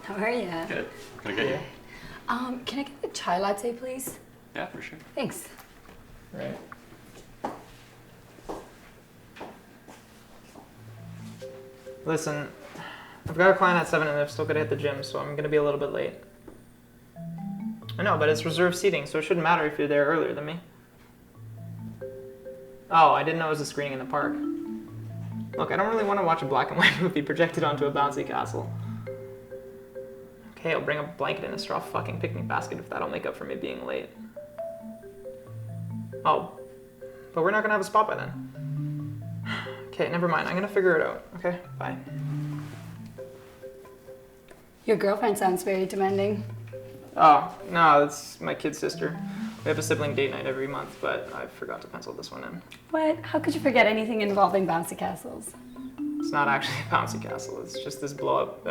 How are you? Good. Can I get you? Can I get a chai latte, please? Yeah, for sure. Thanks. Right. Listen, I've got a client at 7 and I've still got to hit the gym, so I'm going to be a little bit late. I know, but it's reserved seating, so it shouldn't matter if you're there earlier than me. Oh, I didn't know it was a screening in the park. Look, I don't really want to watch a black and white movie projected onto a bouncy castle. Okay, I'll bring a blanket and a straw fucking picnic basket if that'll make up for me being late. Oh, but we're not gonna have a spot by then. Okay, never mind. I'm gonna figure it out. Okay, bye. Your girlfriend sounds very demanding. Oh, no, that's my kid sister. We have a sibling date night every month, but I forgot to pencil this one in. What? How could you forget anything involving bouncy castles? It's not actually a bouncy castle. It's just this blow-up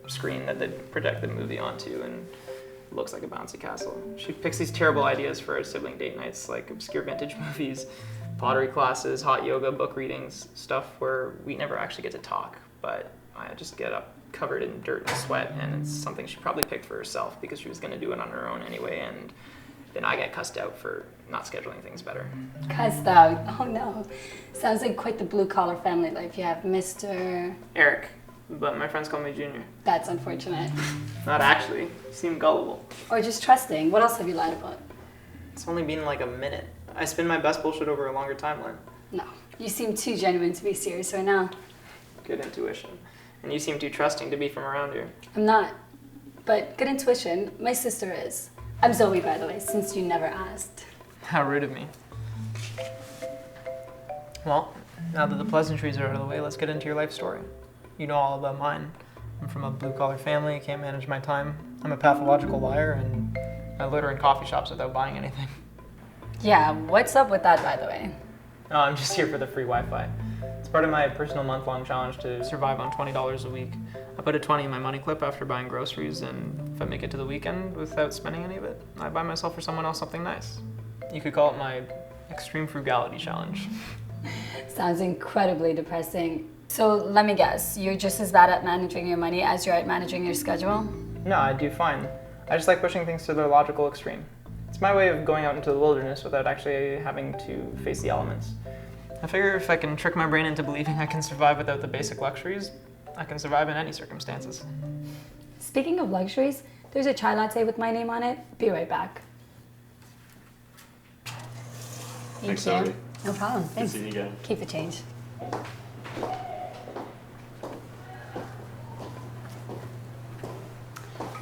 screen that they project the movie onto, and it looks like a bouncy castle. She picks these terrible ideas for our sibling date nights, like obscure vintage movies, pottery classes, hot yoga, book readings, stuff where we never actually get to talk, but I just get up covered in dirt and sweat, and it's something she probably picked for herself because she was going to do it on her own anyway, and then I get cussed out for not scheduling things better. Cussed out? Oh no. Sounds like quite the blue-collar family life. You have Mr. Eric, but my friends call me Junior. That's unfortunate. Not actually. You seem gullible. Or just trusting. What else have you lied about? It's only been like a minute. I spin my best bullshit over a longer timeline. No. You seem too genuine to be serious right now. Good intuition. And you seem too trusting to be from around here. I'm not. But good intuition. My sister is. I'm Zoe, by the way, since you never asked. How rude of me. Well, now that the pleasantries are out of the way, let's get into your life story. You know all about mine. I'm from a blue-collar family, can't manage my time. I'm a pathological liar, and I litter in coffee shops without buying anything. Yeah, what's up with that, by the way? No, I'm just here for the free Wi-Fi. It's part of my personal month-long challenge to survive on $20 a week. I put a 20 in my money clip after buying groceries, and if I make it to the weekend without spending any of it, I buy myself or someone else something nice. You could call it my extreme frugality challenge. Sounds incredibly depressing. So let me guess, you're just as bad at managing your money as you're at managing your schedule? No, I do fine. I just like pushing things to their logical extreme. It's my way of going out into the wilderness without actually having to face the elements. I figure if I can trick my brain into believing I can survive without the basic luxuries, I can survive in any circumstances. Speaking of luxuries, there's a chai latte with my name on it. Be right back. Thanks, Zoe. No problem. Good Thanks. seeing you again. Keep the change.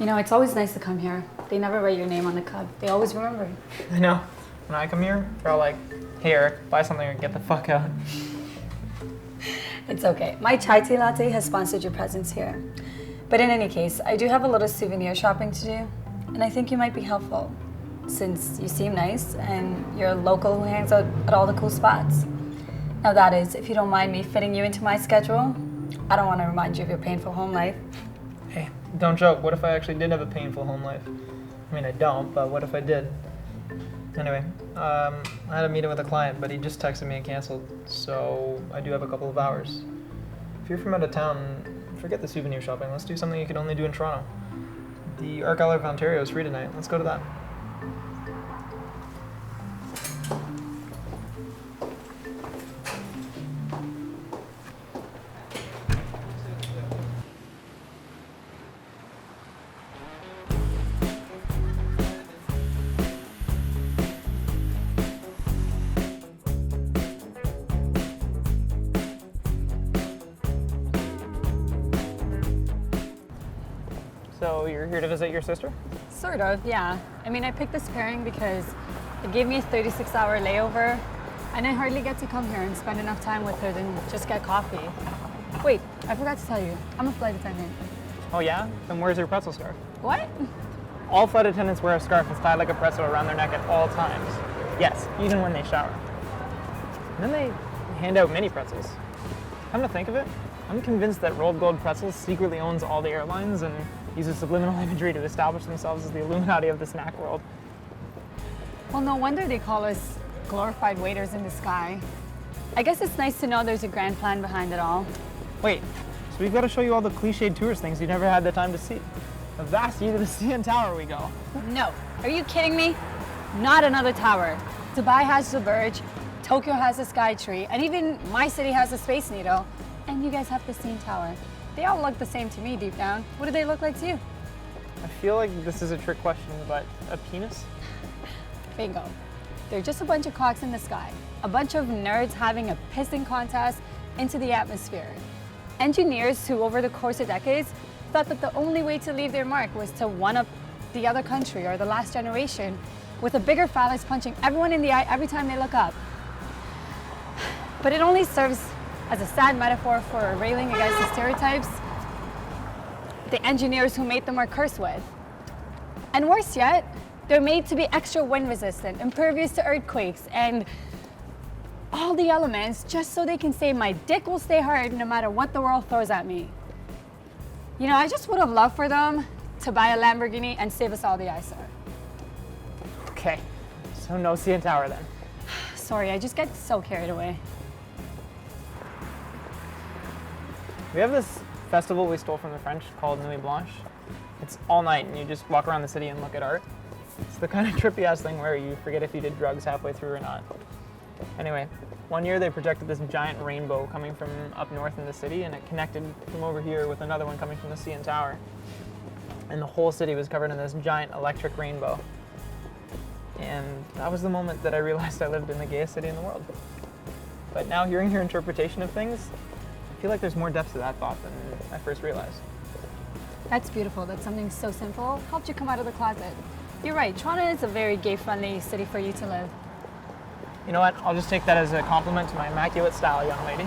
You know, it's always nice to come here. They never write your name on the cup. They always remember. I know. When I come here, they're all like, hey Eric, buy something or get the fuck out. It's okay. My chai tea latte has sponsored your presence here. But in any case, I do have a little souvenir shopping to do, and I think you might be helpful, since you seem nice and you're a local who hangs out at all the cool spots. Now that is, if you don't mind me fitting you into my schedule. I don't want to remind you of your painful home life. Hey, don't joke. What if I actually did have a painful home life? I mean, I don't, but what if I did? Anyway, I had a meeting with a client, but he just texted me and canceled, so I do have a couple of hours. If you're from out of town, forget the souvenir shopping. Let's do something you can only do in Toronto. The Art Gallery of Ontario is free tonight. Let's go to that. So you're here to visit your sister? Sort of, yeah. I mean, I picked this pairing because it gave me a 36-hour layover, and I hardly get to come here and spend enough time with her than just get coffee. Wait, I forgot to tell you, I'm a flight attendant. Oh yeah? Then where's your pretzel scarf? What? All flight attendants wear a scarf that's tied like a pretzel around their neck at all times. Yes, even when they shower. And then they hand out mini pretzels. Come to think of it, I'm convinced that Rolled Gold Pretzels secretly owns all the airlines and uses subliminal imagery to establish themselves as the Illuminati of the snack world. Well, no wonder they call us glorified waiters in the sky. I guess it's nice to know there's a grand plan behind it all. Wait, So we've got to show you all the cliched tourist things you never had the time to see. A vast view to the CN Tower we go. No. Are you kidding me? Not another tower. Dubai has the Burj, Tokyo has the Sky Tree, and even my city has the Space Needle. And you guys have the CN Tower. They all look the same to me deep down. What do they look like to you? I feel like this is a trick question, but a penis? Bingo. They're just a bunch of clocks in the sky. A bunch of nerds having a pissing contest into the atmosphere. Engineers who, over the course of decades, thought that the only way to leave their mark was to one-up the other country or the last generation with a bigger phallus punching everyone in the eye every time they look up. But it only serves as a sad metaphor for railing against the stereotypes the engineers who made them are cursed with. And worse yet, they're made to be extra wind resistant, impervious to earthquakes, and all the elements just so they can say my dick will stay hard no matter what the world throws at me. You know, I just would have loved for them to buy a Lamborghini and save us all the eyesore. Okay, so no CN Tower then. Sorry, I just get so carried away. We have this festival we stole from the French called Nuit Blanche. It's all night and you just walk around the city and look at art. It's the kind of trippy ass thing where you forget if you did drugs halfway through or not. Anyway, one year they projected this giant rainbow coming from up north in the city, and it connected from over here with another one coming from the CN Tower. And the whole city was covered in this giant electric rainbow. And that was the moment that I realized I lived in the gayest city in the world. But now hearing your interpretation of things, I feel like there's more depth to that thought than I first realized. That's beautiful that something so simple helped you come out of the closet. You're right, Toronto is a very gay-friendly city for you to live. You know what? I'll just take that as a compliment to my immaculate style, young lady.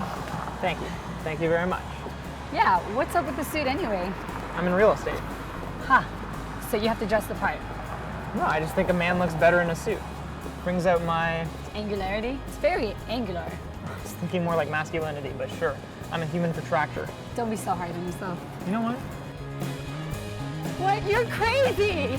Thank you. Thank you very much. Yeah, what's up with the suit anyway? I'm in real estate. Huh, so you have to dress the part. No, I just think a man looks better in a suit. Brings out my... Angularity? It's very angular. I was thinking more like masculinity, but sure. I'm a human protractor. Don't be so hard on yourself. You know what? What? You're crazy!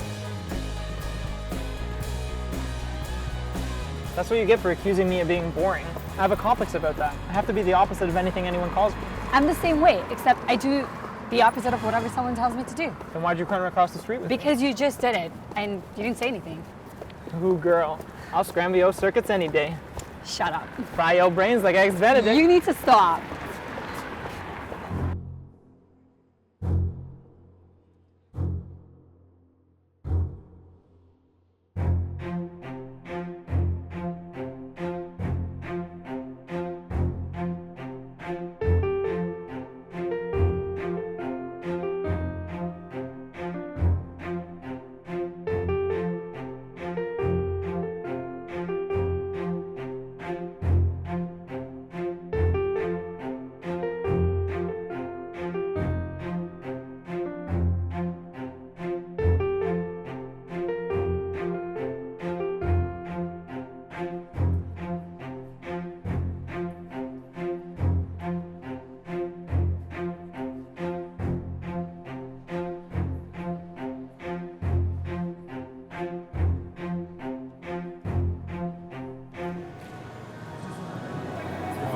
That's what you get for accusing me of being boring. I have a complex about that. I have to be the opposite of anything anyone calls me. I'm the same way, except I do the opposite of whatever someone tells me to do. Then why'd you come across the street with me? Because you just did it, and you didn't say anything. Ooh, girl. I'll scramble your circuits any day. Shut up. Fry your brains like eggs Benedict. You need to stop.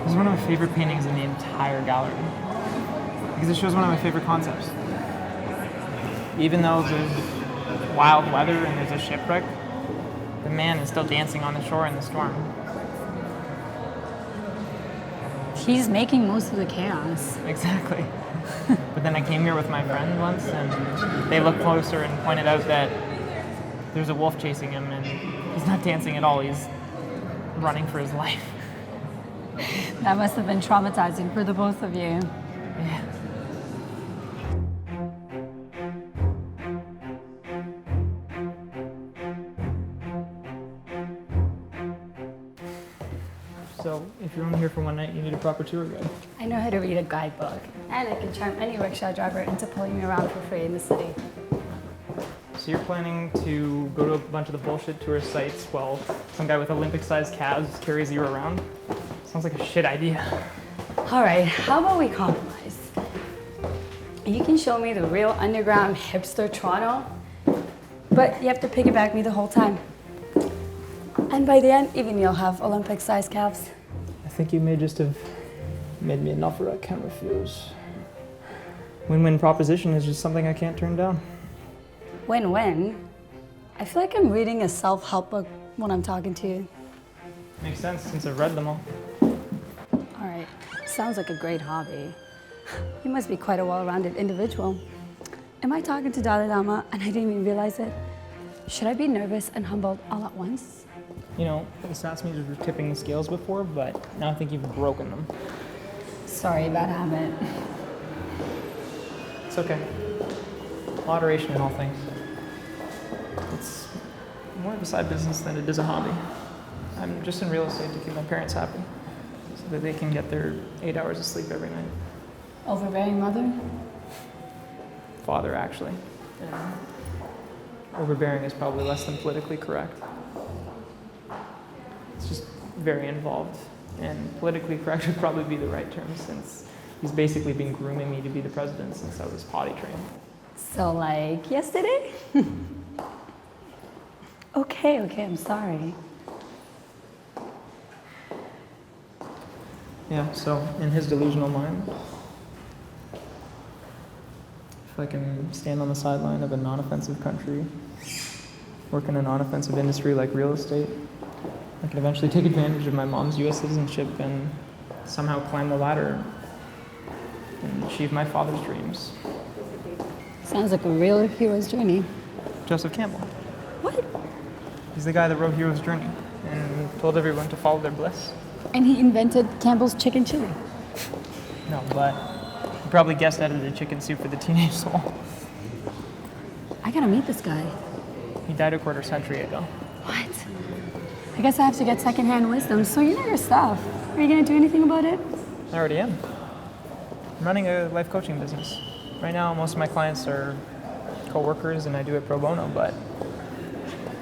This is one of my favorite paintings in the entire gallery because it shows one of my favorite concepts. Even though there's wild weather and there's a shipwreck, the man is still dancing on the shore in the storm. He's making most of the chaos. Exactly. But then I came here with my friend once and they looked closer and pointed out that there's a wolf chasing him and he's not dancing at all, he's running for his life. That must have been traumatizing for the both of you. Yeah. So, if you're only here for one night, you need a proper tour guide. I know how to read a guidebook, and I can charm any rickshaw driver into pulling me around for free in the city. So you're planning to go to a bunch of the bullshit tourist sites while some guy with Olympic-sized calves carries you around? Sounds like a shit idea. All right, how about we compromise? You can show me the real underground hipster Toronto, but you have to piggyback me the whole time. And by the end, even you'll have Olympic-sized calves. I think you may just have made me an offer I can't refuse. Win-win proposition is just something I can't turn down. Win-win? I feel like I'm reading a self-help book when I'm talking to you. Makes sense since I've read them all. All right, sounds like a great hobby. You must be quite a well-rounded individual. Am I talking to Dalai Lama and I didn't even realize it? Should I be nervous and humbled all at once? You know, the stats meters were tipping the scales before, but now I think you've broken them. Sorry, bad habit. It's okay. Moderation in all things. It's more of a side business than it is a hobby. I'm just in real estate to keep my parents happy, so that they can get their 8 hours of sleep every night. Overbearing mother? Father, actually. And overbearing is probably less than politically correct. It's just very involved, and politically correct would probably be the right term, since he's basically been grooming me to be the president since I was potty trained. So like yesterday? Okay, I'm sorry. Yeah, so in his delusional mind, if I can stand on the sideline of a non-offensive country, work in a non-offensive industry like real estate, I can eventually take advantage of my mom's U.S. citizenship and somehow climb the ladder and achieve my father's dreams. Sounds like a real hero's journey. Joseph Campbell. What? He's the guy that wrote Hero's Journey and told everyone to follow their bliss. And he invented Campbell's chicken chili. No, but he probably guest edited Chicken Soup for the Teenage Soul. I gotta meet this guy. He died a quarter century ago. What? I guess I have to get secondhand wisdom, so you know your stuff. Are you gonna do anything about it? I already am. I'm running a life coaching business. Right now, most of my clients are co-workers and I do it pro bono, but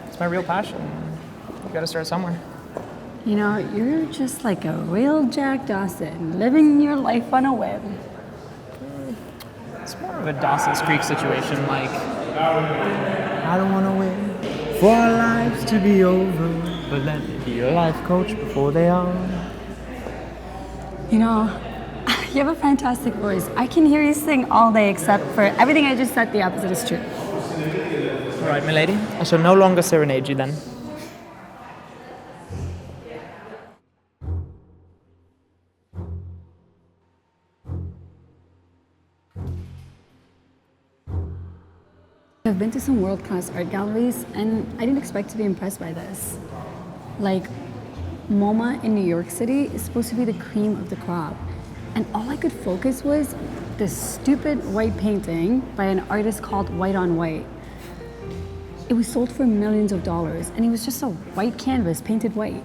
it's my real passion. You gotta start somewhere. You know, you're just like a real Jack Dawson, living your life on a whim. It's more of a Dawson's Creek situation, like, I don't wanna wait for our lives to be over, but let me be a life coach before they are. You know, you have a fantastic voice. I can hear you sing all day, except for everything I just said, the opposite is true. All right, my lady, I shall no longer serenade you then. I've been to some world-class art galleries, and I didn't expect to be impressed by this. Like, MoMA in New York City is supposed to be the cream of the crop, and all I could focus was this stupid white painting by an artist called White on White. It was sold for millions of dollars, and it was just a white canvas painted white.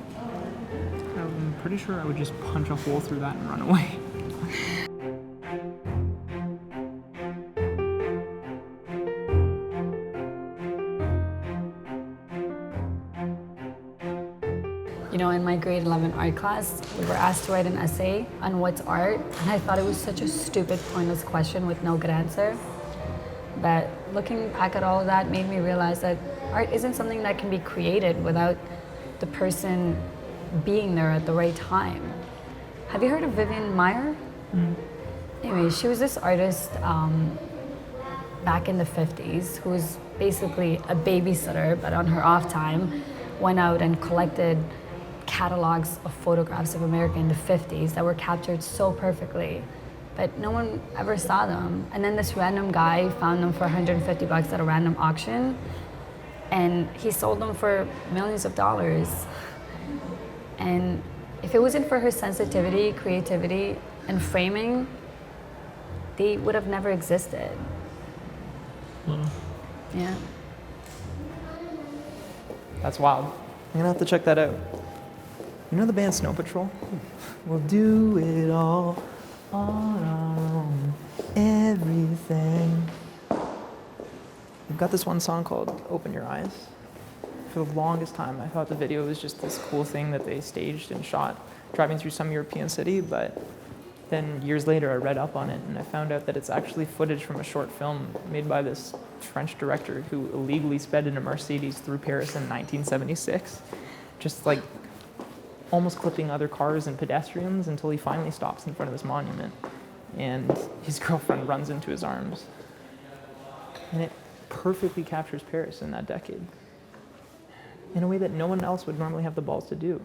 I'm pretty sure I would just punch a hole through that and run away. You know, in my grade 11 art class, we were asked to write an essay on what's art, and I thought it was such a stupid, pointless question with no good answer. But looking back at all of that made me realize that art isn't something that can be created without the person being there at the right time. Have you heard of Vivian Maier? Anyway, she was this artist back in the 50s who was basically a babysitter, but on her off time went out and collected catalogs of photographs of America in the 50s that were captured so perfectly, but no one ever saw them. And then this random guy found them for $150 at a random auction, and he sold them for millions of dollars. And if it wasn't for her sensitivity, creativity, and framing, they would have never existed. Yeah. That's wild. I'm gonna have to check that out. You know the band Snow Patrol? We'll do it all on our own, everything. We've got this one song called Open Your Eyes. For the longest time, I thought the video was just this cool thing that they staged and shot driving through some European city, but then years later I read up on it and I found out that it's actually footage from a short film made by this French director who illegally sped in a Mercedes through Paris in 1976, just like almost clipping other cars and pedestrians until he finally stops in front of this monument. and his girlfriend runs into his arms. And it perfectly captures Paris in that decade in a way that no one else would normally have the balls to do.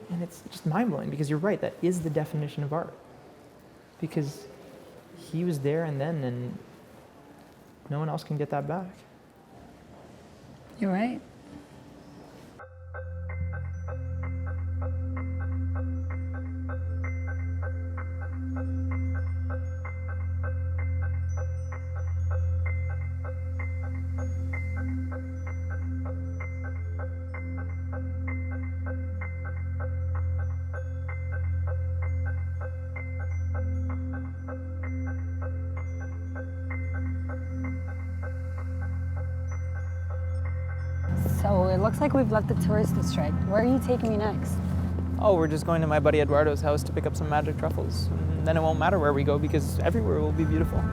And it's just mind-blowing because you're right, that is the definition of art. Because he was there and then, and no one else can get that back. You're right. So it looks like we've left the tourist district. Where are you taking me next? Oh, we're just going to my buddy Eduardo's house to pick up some magic truffles. And then it won't matter where we go because everywhere will be beautiful.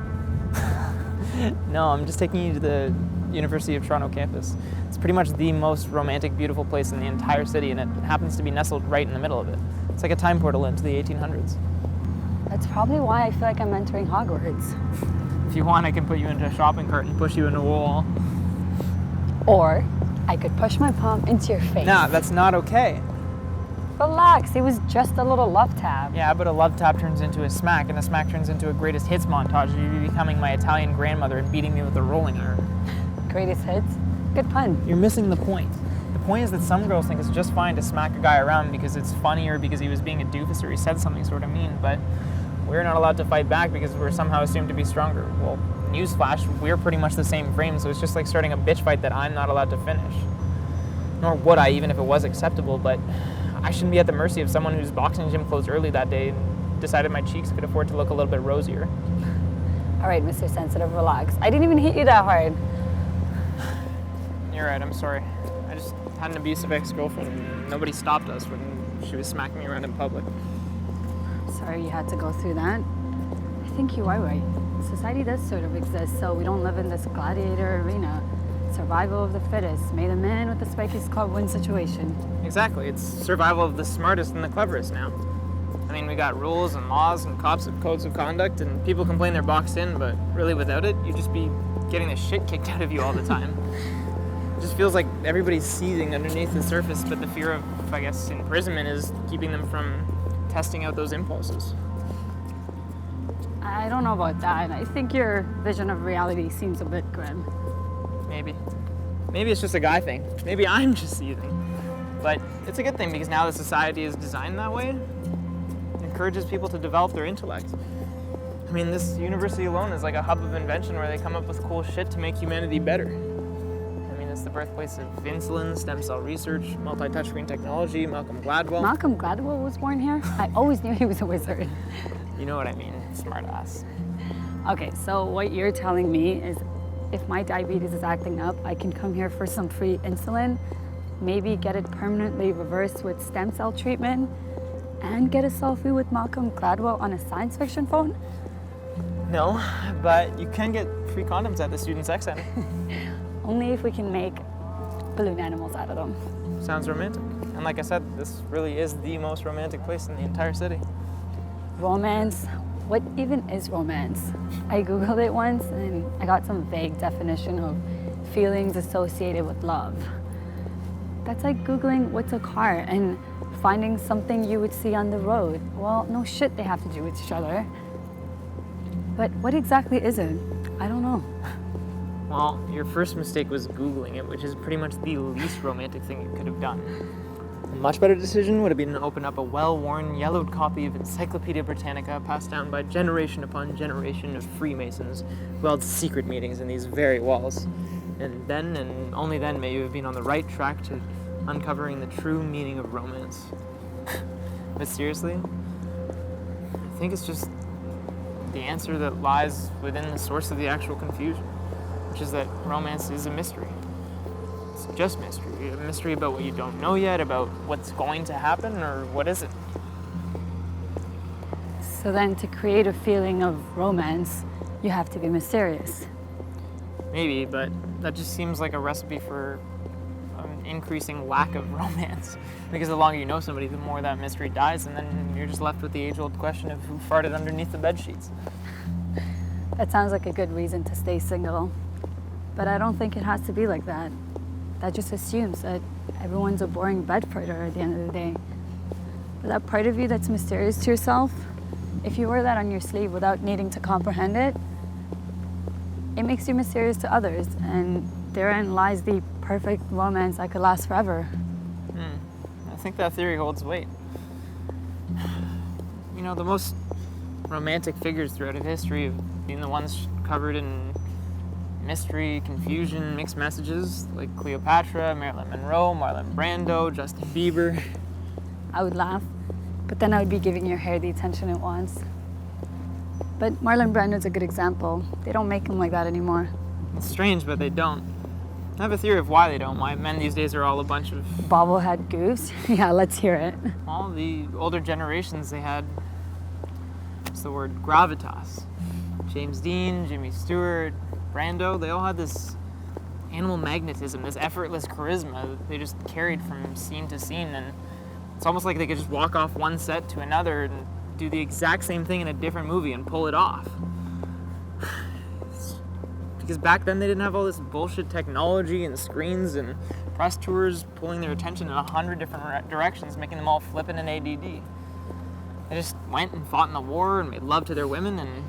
No, I'm just taking you to the University of Toronto campus. It's pretty much the most romantic, beautiful place in the entire city, and it happens to be nestled right in the middle of it. It's like a time portal into the 1800s. That's probably why I feel like I'm entering Hogwarts. If you want, I can put you into a shopping cart and push you into a wall. Or I could push my palm into your face. Nah, that's not okay. Relax, it was just a little love tap. Yeah, but a love tap turns into a smack, and a smack turns into a greatest hits montage of you becoming my Italian grandmother and beating me with a rolling iron. Greatest hits? Good pun. You're missing the point. The point is that some girls think it's just fine to smack a guy around because it's funny or because he was being a doofus or he said something sort of mean, but we're not allowed to fight back because we're somehow assumed to be stronger. Well, newsflash, we're pretty much the same frame, so it's just like starting a bitch fight that I'm not allowed to finish. Nor would I, even if it was acceptable, but I shouldn't be at the mercy of someone whose boxing gym closed early that day and decided my cheeks could afford to look a little bit rosier. All right, Mr. Sensitive, relax. I didn't even hit you that hard. You're right, I'm sorry. I just had an abusive ex-girlfriend and nobody stopped us when she was smacking me around in public. Sorry you had to go through that. I think you are right. Society does sort of exist, so we don't live in this gladiator arena. Survival of the fittest. May the man with the spikiest club win situation. Exactly, it's survival of the smartest and the cleverest now. I mean, we got rules and laws and codes of conduct, and people complain they're boxed in, but really without it, you'd just be getting the shit kicked out of you all the time. It just feels like everybody's seething underneath the surface, but the fear of, I guess, imprisonment is keeping them from testing out those impulses. I don't know about that. I think your vision of reality seems a bit grim. Maybe. Maybe it's just a guy thing. Maybe I'm just seething. But it's a good thing because now the society is designed that way. It encourages people to develop their intellect. I mean, this university alone is like a hub of invention where they come up with cool shit to make humanity better. I mean, it's the birthplace of insulin, stem cell research, multi-touchscreen technology, Malcolm Gladwell. Malcolm Gladwell was born here? I always knew he was a wizard. You know what I mean, smart ass. Okay, so what you're telling me is if my diabetes is acting up, I can come here for some free insulin, maybe get it permanently reversed with stem cell treatment, and get a selfie with Malcolm Gladwell on a science fiction phone? No, but you can get free condoms at the Student Sex Center. Only if we can make balloon animals out of them. Sounds romantic. And like I said, this really is the most romantic place in the entire city. Romance? What even is romance? I Googled it once and I got some vague definition of feelings associated with love. That's like Googling what's a car and finding something you would see on the road. Well, no shit they have to do with each other. But what exactly is it? I don't know. Well, your first mistake was Googling it, which is pretty much the least romantic thing you could have done. A much better decision would have been to open up a well-worn, yellowed copy of Encyclopedia Britannica passed down by generation upon generation of Freemasons who held secret meetings in these very walls. And then, and only then, may you have been on the right track to uncovering the true meaning of romance. But seriously, I think it's just the answer that lies within the source of the actual confusion, which is that romance is a mystery. It's just mystery. A mystery about what you don't know yet, about what's going to happen, or what is it? So then to create a feeling of romance, you have to be mysterious. Maybe, but that just seems like a recipe for an increasing lack of romance. Because the longer you know somebody, the more that mystery dies, and then you're just left with the age-old question of who farted underneath the bed sheets. That sounds like a good reason to stay single. But I don't think it has to be like that. That just assumes that everyone's a boring bedfarter at the end of the day. But that part of you that's mysterious to yourself, if you wear that on your sleeve without needing to comprehend it, it makes you mysterious to others, and therein lies the perfect romance that could last forever. I think that theory holds weight. You know, the most romantic figures throughout history have been the ones covered in mystery, confusion, mixed messages, like Cleopatra, Marilyn Monroe, Marlon Brando, Justin Bieber. I would laugh, but then I would be giving your hair the attention it wants. But Marlon Brando's a good example. They don't make him like that anymore. It's strange, but they don't. I have a theory of why they don't. Why men these days are all a bunch of... Bobblehead goofs? Yeah, let's hear it. All the older generations, they had... What's the word? Gravitas. James Dean, Jimmy Stewart, Brando, they all had this animal magnetism, this effortless charisma that they just carried from scene to scene, and it's almost like they could just walk off one set to another and do the exact same thing in a different movie and pull it off. Because back then they didn't have all this bullshit technology and screens and press tours pulling their attention in 100 different directions, making them all flippant and ADD. They just went and fought in the war and made love to their women, and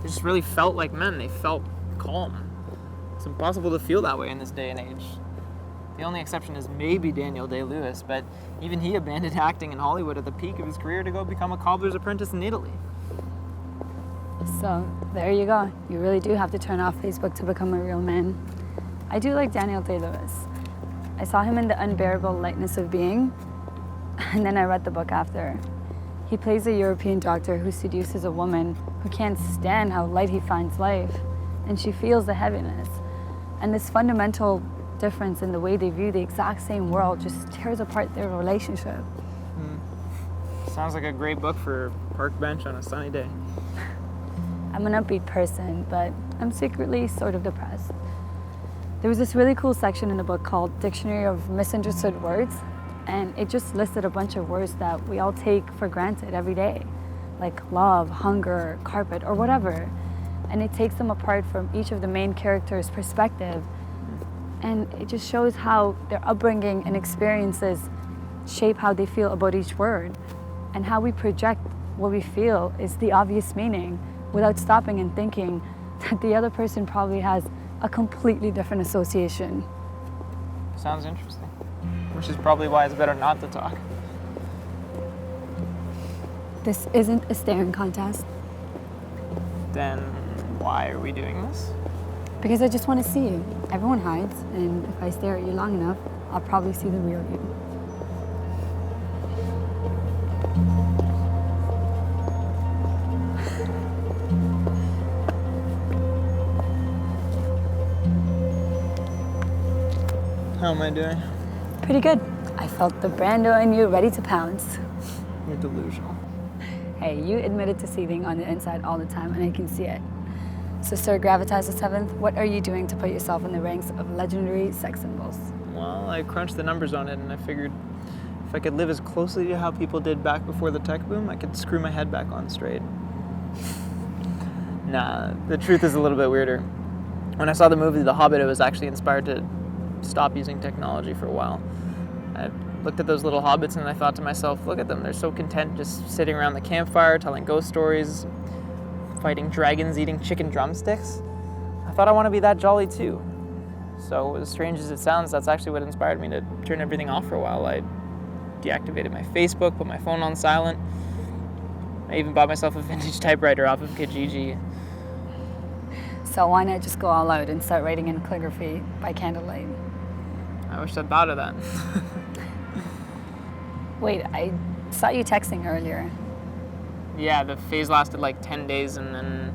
they just really felt like men. They felt calm. It's impossible to feel that way in this day and age. The only exception is maybe Daniel Day-Lewis, but even he abandoned acting in Hollywood at the peak of his career to go become a cobbler's apprentice in Italy. So, there you go. You really do have to turn off Facebook to become a real man. I do like Daniel Day-Lewis. I saw him in The Unbearable Lightness of Being, and then I read the book after. He plays a European doctor who seduces a woman who can't stand how light he finds life, and she feels the heaviness. And this fundamental difference in the way they view the exact same world just tears apart their relationship. Sounds like a great book for a park bench on a sunny day. I'm an upbeat person, but I'm secretly sort of depressed. There was this really cool section in the book called Dictionary of Misunderstood Words, and it just listed a bunch of words that we all take for granted every day, like love, hunger, carpet, or whatever. And it takes them apart from each of the main characters' perspective, and it just shows how their upbringing and experiences shape how they feel about each word, and how we project what we feel is the obvious meaning without stopping and thinking that the other person probably has a completely different association. Sounds interesting. Which is probably why it's better not to talk. This isn't a staring contest. Then why are we doing this? Because I just want to see you. Everyone hides, and if I stare at you long enough, I'll probably see the real you. How am I doing? Pretty good. I felt the Brando in you ready to pounce. You're delusional. Hey, you admitted to seething on the inside all the time, and I can see it. So, Sir Gravitas the Seventh, what are you doing to put yourself in the ranks of legendary sex symbols? Well, I crunched the numbers on it, and I figured if I could live as closely to how people did back before the tech boom, I could screw my head back on straight. Nah, the truth is a little bit weirder. When I saw the movie The Hobbit, I was actually inspired to stop using technology for a while. I looked at those little hobbits and I thought to myself, look at them, they're so content just sitting around the campfire, telling ghost stories, fighting dragons, eating chicken drumsticks. I thought I want to be that jolly too. So as strange as it sounds, that's actually what inspired me to turn everything off for a while. I deactivated my Facebook, put my phone on silent. I even bought myself a vintage typewriter off of Kijiji. So why not just go all out and start writing in calligraphy by candlelight? I wish I'd thought of that. Wait, I saw you texting earlier. Yeah, the phase lasted like 10 days, and then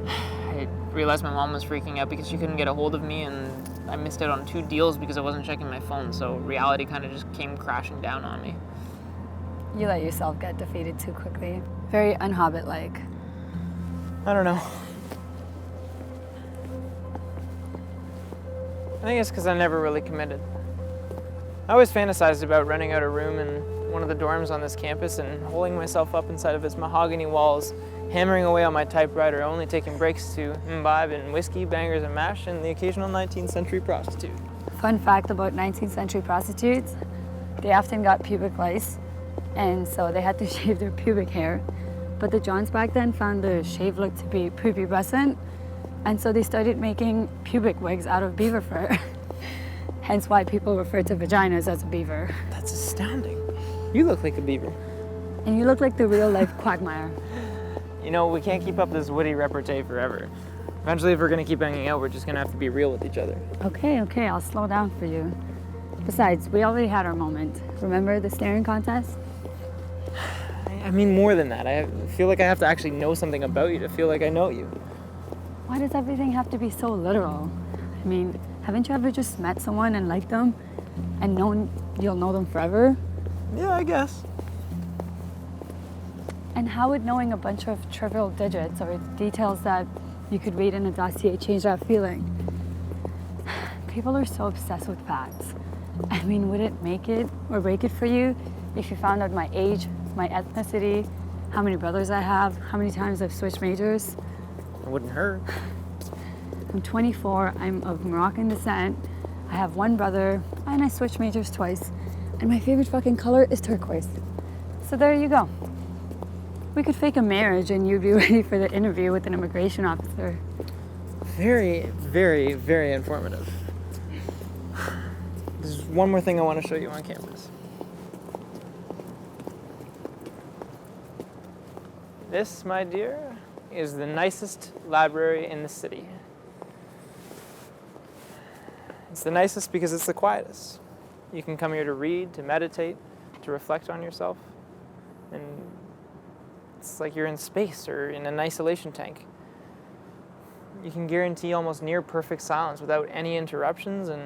I realized my mom was freaking out because she couldn't get a hold of me, and I missed out on 2 deals because I wasn't checking my phone, so reality kind of just came crashing down on me. You let yourself get defeated too quickly. Very un-Hobbit-like. I don't know. I think it's because I never really committed. I always fantasized about renting out a room in one of the dorms on this campus and holding myself up inside of its mahogany walls, hammering away on my typewriter, only taking breaks to imbibe in whiskey, bangers and mash, and the occasional 19th century prostitute. Fun fact about 19th century prostitutes, they often got pubic lice, and so they had to shave their pubic hair. But the Johns back then found the shave look to be prepubescent, and so they started making pubic wigs out of beaver fur. Hence why people refer to vaginas as a beaver. That's astounding. You look like a beaver. And you look like the real life Quagmire. You know, we can't keep up this witty repartee forever. Eventually, if we're gonna keep hanging out, we're just gonna have to be real with each other. Okay, I'll slow down for you. Besides, we already had our moment. Remember the staring contest? I mean more than that. I feel like I have to actually know something about you to feel like I know you. Why does everything have to be so literal? I mean, haven't you ever just met someone and liked them and known you'll know them forever? Yeah, I guess. And how would knowing a bunch of trivial digits or details that you could read in a dossier change that feeling? People are so obsessed with facts. I mean, would it make it or break it for you if you found out my age, my ethnicity, how many brothers I have, how many times I've switched majors? It wouldn't hurt. I'm 24, I'm of Moroccan descent, I have one brother, and I switched majors twice, and my favorite fucking color is turquoise. So there you go. We could fake a marriage and you'd be ready for the interview with an immigration officer. Very, very, very informative. There's one more thing I want to show you on campus. This, my dear, is the nicest library in the city. It's the nicest because it's the quietest. You can come here to read, to meditate, to reflect on yourself, and it's like you're in space or in an isolation tank. You can guarantee almost near perfect silence without any interruptions, and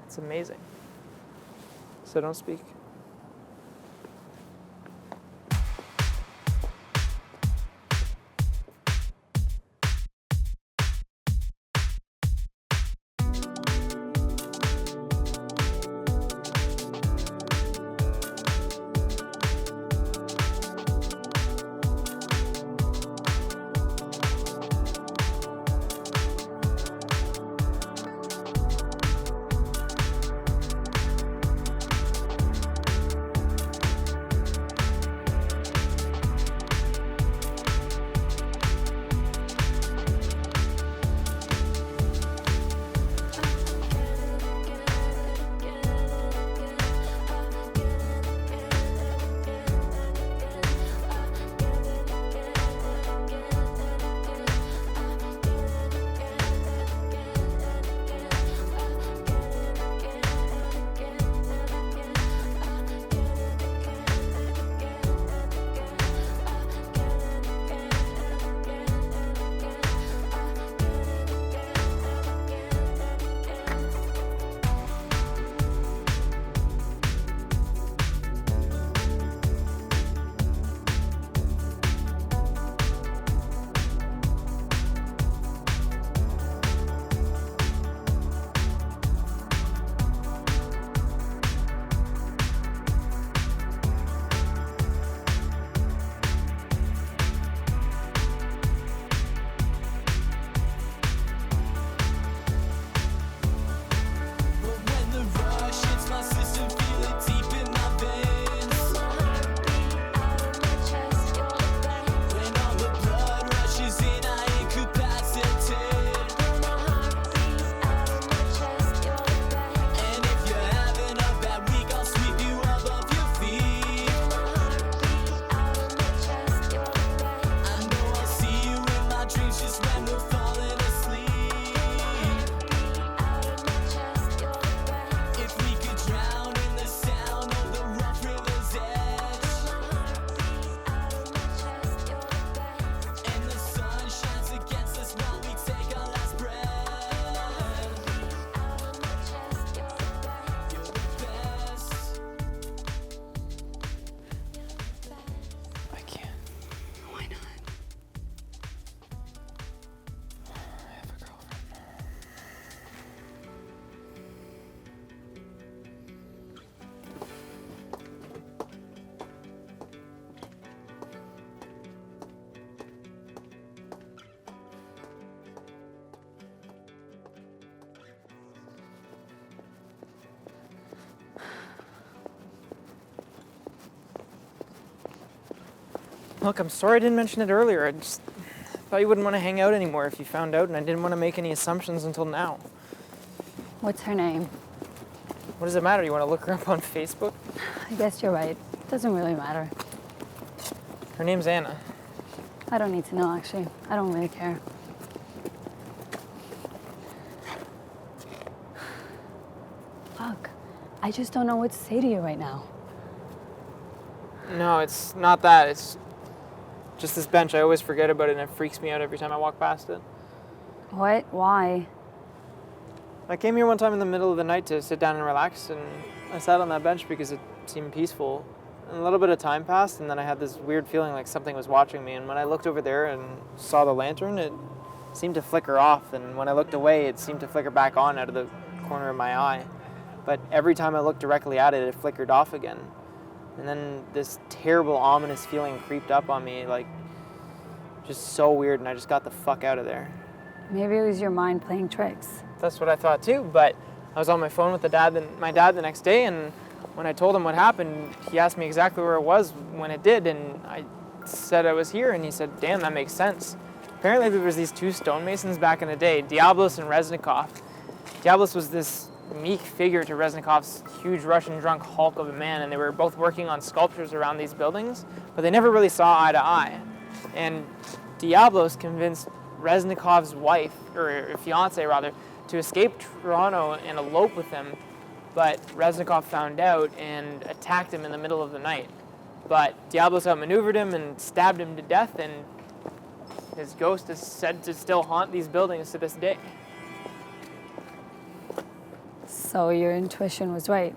it's amazing. So don't speak. Look, I'm sorry I didn't mention it earlier. I just thought you wouldn't want to hang out anymore if you found out, and I didn't want to make any assumptions until now. What's her name? What does it matter? You want to look her up on Facebook? I guess you're right. Doesn't really matter. Her name's Anna. I don't need to know, actually. I don't really care. Fuck. I just don't know what to say to you right now. No, it's not that. It's just this bench. I always forget about it, and it freaks me out every time I walk past it. What? Why? I came here one time in the middle of the night to sit down and relax, and I sat on that bench because it seemed peaceful. And a little bit of time passed, and then I had this weird feeling like something was watching me, and when I looked over there and saw the lantern, it seemed to flicker off, and when I looked away, it seemed to flicker back on out of the corner of my eye. But every time I looked directly at it, it flickered off again. And then this terrible, ominous feeling creeped up on me, like, just so weird, and I just got the fuck out of there. Maybe it was your mind playing tricks. That's what I thought too, but I was on my phone with my dad the next day, and when I told him what happened, he asked me exactly where it was when it did, and I said I was here, and he said, damn, that makes sense. Apparently there was these two stonemasons back in the day, Diablos and Reznikov. Diablos was this meek figure to Reznikov's huge Russian drunk hulk of a man, and they were both working on sculptures around these buildings, but they never really saw eye to eye. And Diablos convinced Reznikov's wife, or fiance rather, to escape Toronto and elope with him, but Reznikov found out and attacked him in the middle of the night. But Diablos outmaneuvered him and stabbed him to death, and his ghost is said to still haunt these buildings to this day. So your intuition was right.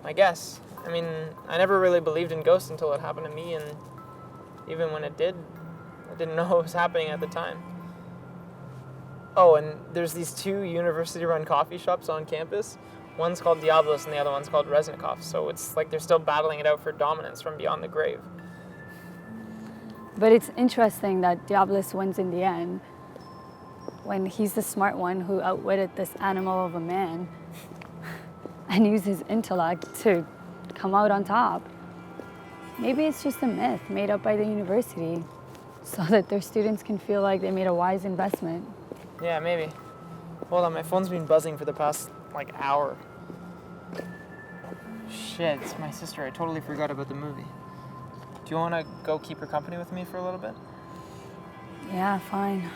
I guess. I mean, I never really believed in ghosts until it happened to me, and even when it did, I didn't know what was happening at the time. Oh, and there's these two university-run coffee shops on campus. One's called Diablos and the other one's called Reznikov, so it's like they're still battling it out for dominance from beyond the grave. But it's interesting that Diablos wins in the end, when he's the smart one who outwitted this animal of a man and used his intellect to come out on top. Maybe it's just a myth made up by the university so that their students can feel like they made a wise investment. Yeah, maybe. Hold on, my phone's been buzzing for the past, hour. Shit, it's my sister. I totally forgot about the movie. Do you want to go keep her company with me for a little bit? Yeah, fine.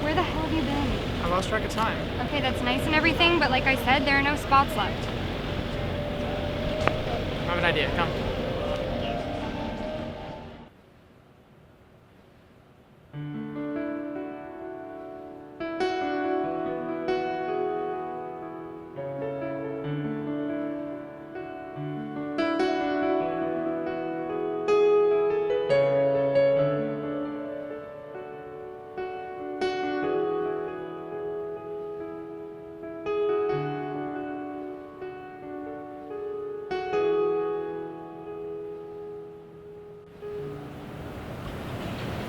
Where the hell have you been? I lost track of time. Okay, that's nice and everything, but like I said, there are no spots left. I have an idea. Come.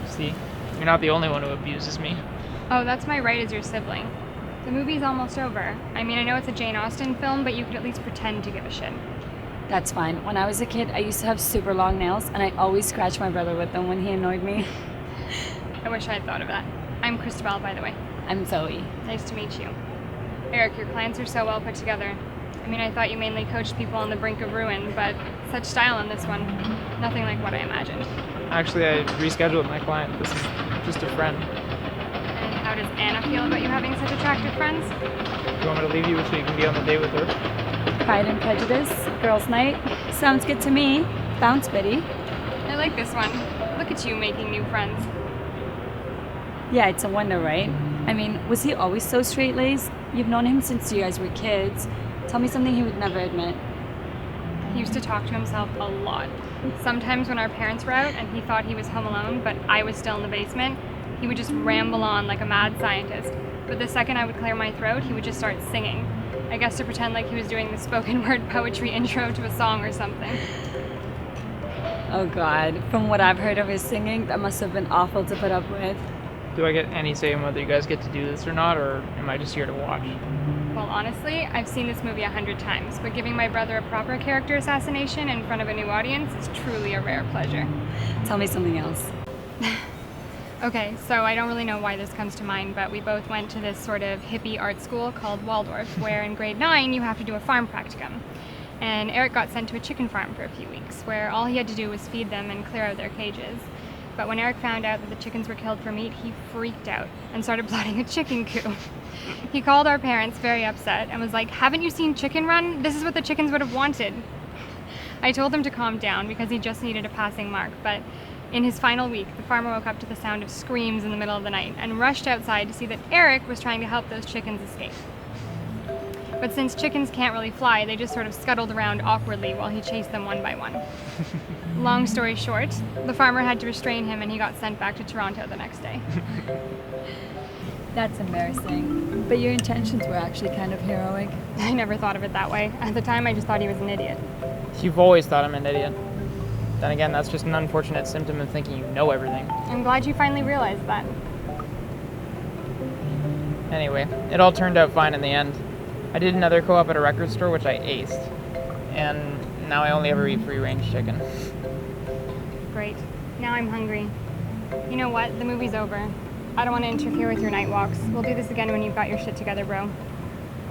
See, you're not the only one who abuses me. Oh, that's my right as your sibling. The movie's almost over. I mean, I know it's a Jane Austen film, but you could at least pretend to give a shit. That's fine. When I was a kid, I used to have super long nails, and I always scratched my brother with them when he annoyed me. I wish I had thought of that. I'm Christabel, by the way. I'm Zoe. Nice to meet you. Erich, your clients are so well put together. I mean, I thought you mainly coached people on the brink of ruin, but such style on this one. Nothing like what I imagined. Actually, I rescheduled my client. This is just a friend. And how does Anna feel about you having such attractive friends? You want me to leave you so you can be on the date with her? Pride and Prejudice, girls' night. Sounds good to me. Bounce, Biddy. I like this one. Look at you making new friends. Yeah, it's a wonder, right? I mean, was he always so straight-laced? You've known him since you guys were kids. Tell me something he would never admit. He used to talk to himself a lot. Sometimes when our parents were out and he thought he was home alone, but I was still in the basement, he would just ramble on like a mad scientist. But the second I would clear my throat, he would just start singing. I guess to pretend like he was doing the spoken word poetry intro to a song or something. Oh God, from what I've heard of his singing, that must have been awful to put up with. Do I get any say in whether you guys get to do this or not, or am I just here to watch? Well, honestly, I've seen this movie 100 times, but giving my brother a proper character assassination in front of a new audience is truly a rare pleasure. Tell me something else. Okay, so I don't really know why this comes to mind, but we both went to this sort of hippie art school called Waldorf, where in grade 9 you have to do a farm practicum. And Eric got sent to a chicken farm for a few weeks, where all he had to do was feed them and clear out their cages. But when Eric found out that the chickens were killed for meat, he freaked out and started plotting a chicken coup. He called our parents very upset and was like, "Haven't you seen Chicken Run? This is what the chickens would have wanted." I told him to calm down because he just needed a passing mark, but in his final week, the farmer woke up to the sound of screams in the middle of the night and rushed outside to see that Eric was trying to help those chickens escape. But since chickens can't really fly, they just sort of scuttled around awkwardly while he chased them one by one. Long story short, the farmer had to restrain him and he got sent back to Toronto the next day. That's embarrassing. But your intentions were actually kind of heroic. I never thought of it that way. At the time, I just thought he was an idiot. You've always thought I'm an idiot. Then again, that's just an unfortunate symptom of thinking you know everything. I'm glad you finally realized that. Anyway, it all turned out fine in the end. I did another co-op at a record store, which I aced. And now I only ever eat free-range chicken. Great. Now I'm hungry. You know what? The movie's over. I don't want to interfere with your night walks. We'll do this again when you've got your shit together, bro.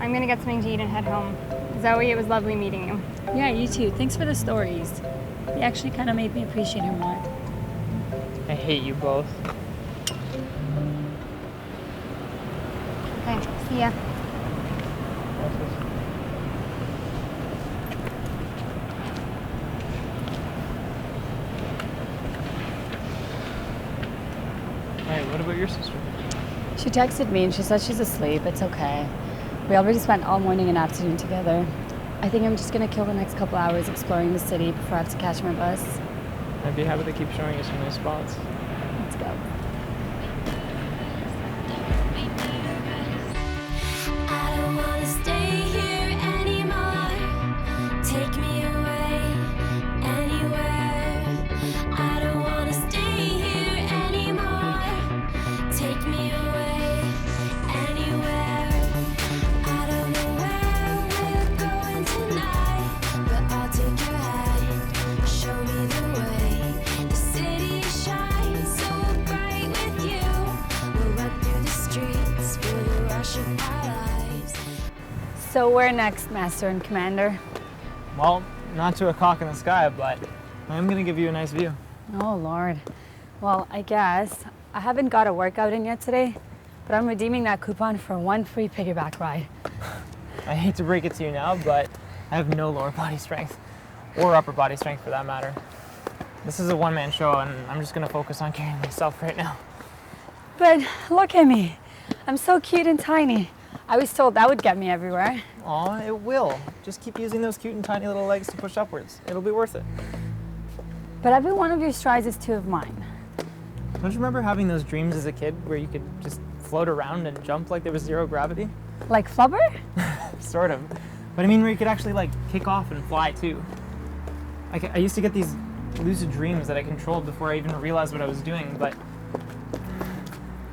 I'm gonna get something to eat and head home. Zoe, it was lovely meeting you. Yeah, you too. Thanks for the stories. They actually kind of made me appreciate her more. I hate you both. Okay, see ya. Hey, what about your sister? She texted me and she said she's asleep. It's okay. We already spent all morning and afternoon together. I think I'm just gonna kill the next couple hours exploring the city before I have to catch my bus. I'd be happy to keep showing you some new spots. Let's go. I don't wanna stay here anymore. Take me away anywhere. I don't wanna stay here anymore. Take me away anywhere. I don't know where we're going tonight, but I'll take your hand. Show me the way. The city shines so bright with you. We'll run through the streets, feel the rush of our lives. So where next, Master and Commander? Well, not to a cock in the sky, but I am gonna give you a nice view. Oh, Lord. Well, I guess. I haven't got a workout in yet today, but I'm redeeming that coupon for one free piggyback ride. I hate to break it to you now, but I have no lower body strength, or upper body strength for that matter. This is a one-man show, and I'm just gonna focus on carrying myself right now. But look at me. I'm so cute and tiny. I was told that would get me everywhere. Aw, it will. Just keep using those cute and tiny little legs to push upwards. It'll be worth it. But every one of your strides is two of mine. Don't you remember having those dreams as a kid where you could just float around and jump like there was zero gravity? Like Flubber? Sort of. But I mean where you could actually like kick off and fly too. I used to get these lucid dreams that I controlled before I even realized what I was doing, but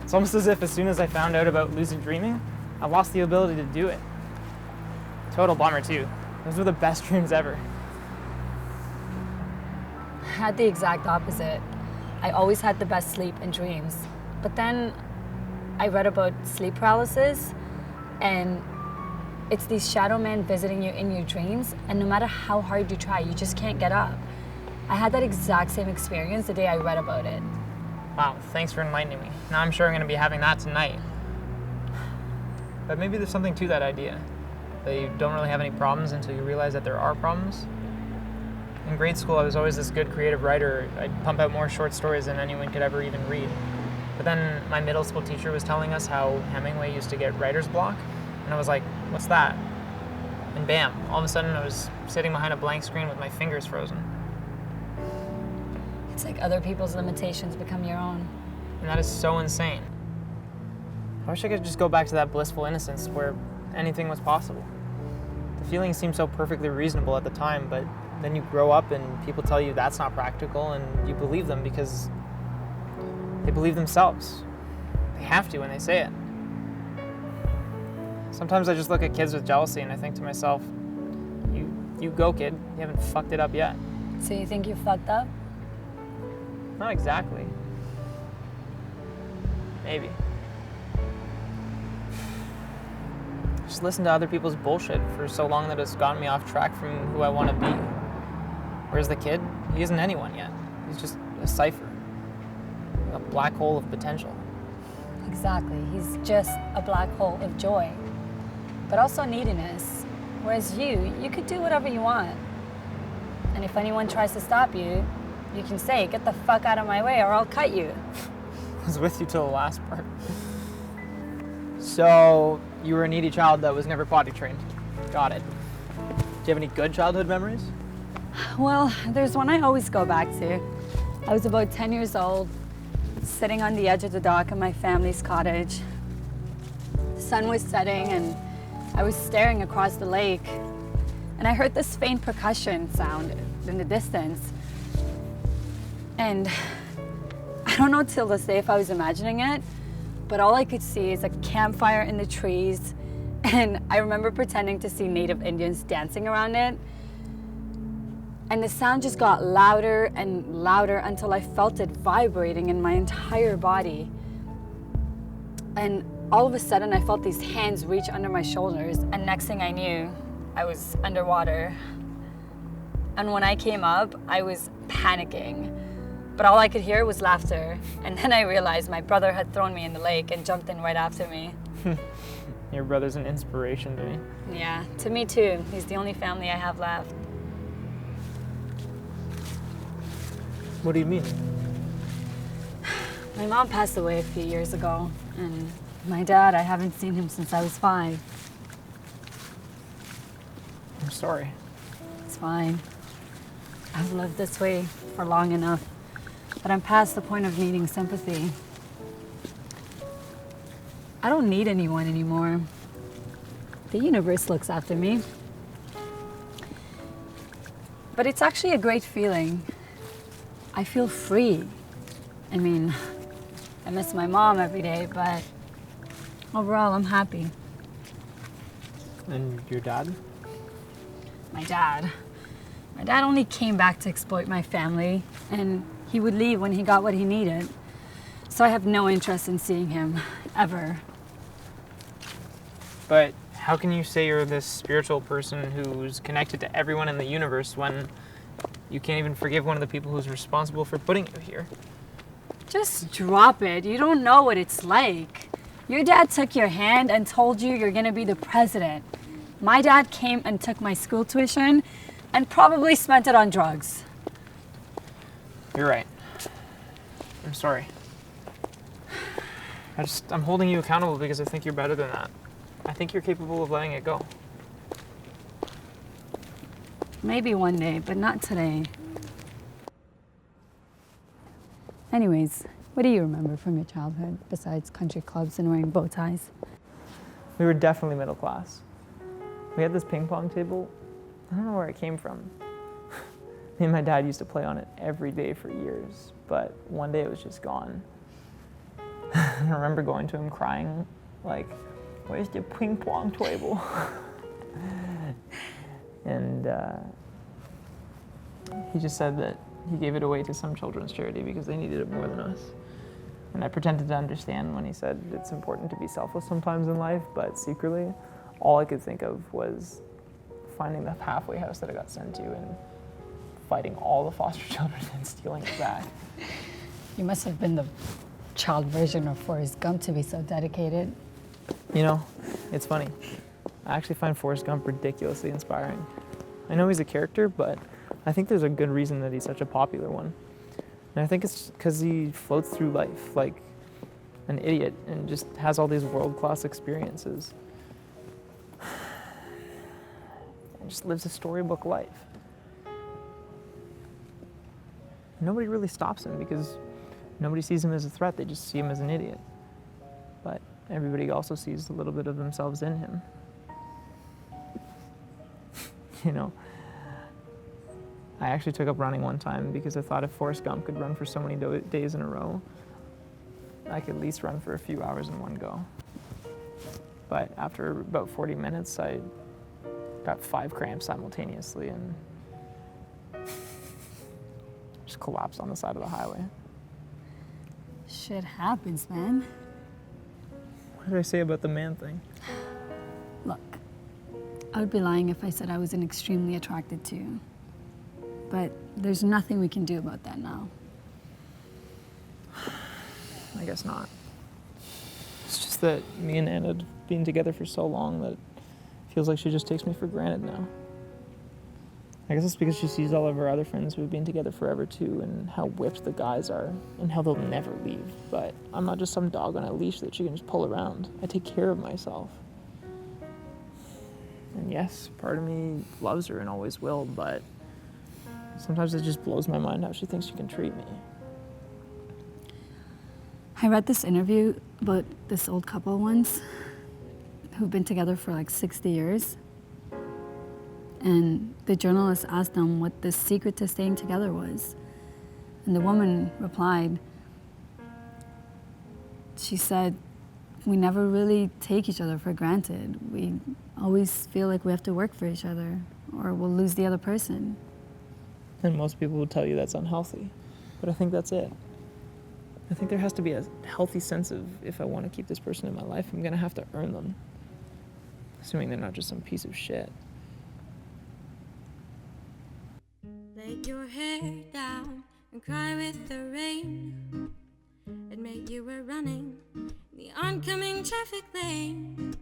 it's almost as if as soon as I found out about lucid dreaming, I lost the ability to do it. Total bummer too. Those were the best dreams ever. I had the exact opposite. I always had the best sleep and dreams. But then I read about sleep paralysis, and it's these shadow men visiting you in your dreams, and no matter how hard you try, you just can't get up. I had that exact same experience the day I read about it. Wow, thanks for enlightening me. Now I'm sure I'm gonna be having that tonight. But maybe there's something to that idea, that you don't really have any problems until you realize that there are problems. In grade school, I was always this good creative writer. I'd pump out more short stories than anyone could ever even read. But then my middle school teacher was telling us how Hemingway used to get writer's block, and I was like, what's that? And And bam, all of a sudden I was sitting behind a blank screen with my fingers frozen. It's like other people's limitations become your own. And that is so insane. I wish I could just go back to that blissful innocence where anything was possible. The feelings seemed so perfectly reasonable at the time, but then you grow up and people tell you that's not practical, and you believe them because they believe themselves. They have to when they say it. Sometimes I just look at kids with jealousy and I think to myself, you go, kid. You haven't fucked it up yet. So you think you fucked up? Not exactly. Maybe. Just listen to other people's bullshit for so long that it's gotten me off track from who I want to be. Whereas the kid, he isn't anyone yet. He's just a cipher. A black hole of potential. Exactly. He's just a black hole of joy, but also neediness. Whereas you could do whatever you want. And if anyone tries to stop you, you can say, get the fuck out of my way or I'll cut you. I was with you till the last part. So, you were a needy child that was never potty trained. Got it. Do you have any good childhood memories? Well, there's one I always go back to. I was about 10 years old, sitting on the edge of the dock in my family's cottage. The sun was setting and I was staring across the lake, and I heard this faint percussion sound in the distance. And I don't know till this day if I was imagining it, but all I could see is a campfire in the trees, and I remember pretending to see native Indians dancing around it. And the sound just got louder and louder until I felt it vibrating in my entire body. And all of a sudden, I felt these hands reach under my shoulders, and next thing I knew, I was underwater. And when I came up, I was panicking, but all I could hear was laughter. And then I realized my brother had thrown me in the lake and jumped in right after me. Your brother's an inspiration to me. Yeah, to me too. He's the only family I have left. What do you mean? My mom passed away a few years ago, and my dad, I haven't seen him since I was 5. I'm sorry. It's fine. I've lived this way for long enough, but I'm past the point of needing sympathy. I don't need anyone anymore. The universe looks after me. But it's actually a great feeling. I feel free. I mean, I miss my mom every day, but overall, I'm happy. And your dad? My dad only came back to exploit my family, and he would leave when he got what he needed. So I have no interest in seeing him, ever. But how can you say you're this spiritual person who's connected to everyone in the universe when you can't even forgive one of the people who's responsible for putting you here? Just drop it. You don't know what it's like. Your dad took your hand and told you you're gonna be the president. My dad came and took my school tuition and probably spent it on drugs. You're right. I'm sorry. I'm holding you accountable because I think you're better than that. I think you're capable of letting it go. Maybe one day, but not today. Anyways, what do you remember from your childhood besides country clubs and wearing bow ties? We were definitely middle class. We had this ping pong table. I don't know where it came from. Me and my dad used to play on it every day for years, but one day it was just gone. I remember going to him crying, like, where's the ping pong table? And he just said that he gave it away to some children's charity because they needed it more than us. And I pretended to understand when he said it's important to be selfless sometimes in life, but secretly, all I could think of was finding the halfway house that I got sent to and fighting all the foster children and stealing it back. You must have been the child version of Forrest Gump to be so dedicated. You know, it's funny. I actually find Forrest Gump ridiculously inspiring. I know he's a character, but I think there's a good reason that he's such a popular one. And I think it's because he floats through life like an idiot and just has all these world-class experiences. just lives a storybook life. Nobody really stops him because nobody sees him as a threat, they just see him as an idiot. But everybody also sees a little bit of themselves in him. You know, I actually took up running one time because I thought if Forrest Gump could run for so many days in a row, I could at least run for a few hours in one go. But after about 40 minutes, I got 5 cramps simultaneously and just collapsed on the side of the highway. Shit happens, man. What did I say about the man thing? Look, I would be lying if I said I wasn't extremely attracted to you. But there's nothing we can do about that now. I guess not. It's just that me and Anna had been together for so long that it feels like she just takes me for granted now. I guess it's because she sees all of her other friends who have been together forever too, and how whipped the guys are, and how they'll never leave. But I'm not just some dog on a leash that she can just pull around. I take care of myself. And yes, part of me loves her and always will, but sometimes it just blows my mind how she thinks she can treat me. I read this interview about this old couple once who've been together for like 60 years. And the journalist asked them what the secret to staying together was. And the woman replied, she said, we never really take each other for granted. We always feel like we have to work for each other or we'll lose the other person. And most people would tell you that's unhealthy, but I think that's it. I think there has to be a healthy sense of, if I want to keep this person in my life, I'm gonna have to earn them. Assuming they're not just some piece of shit. Lay your hair down and cry with the rain. Admit you were running in the oncoming traffic lane.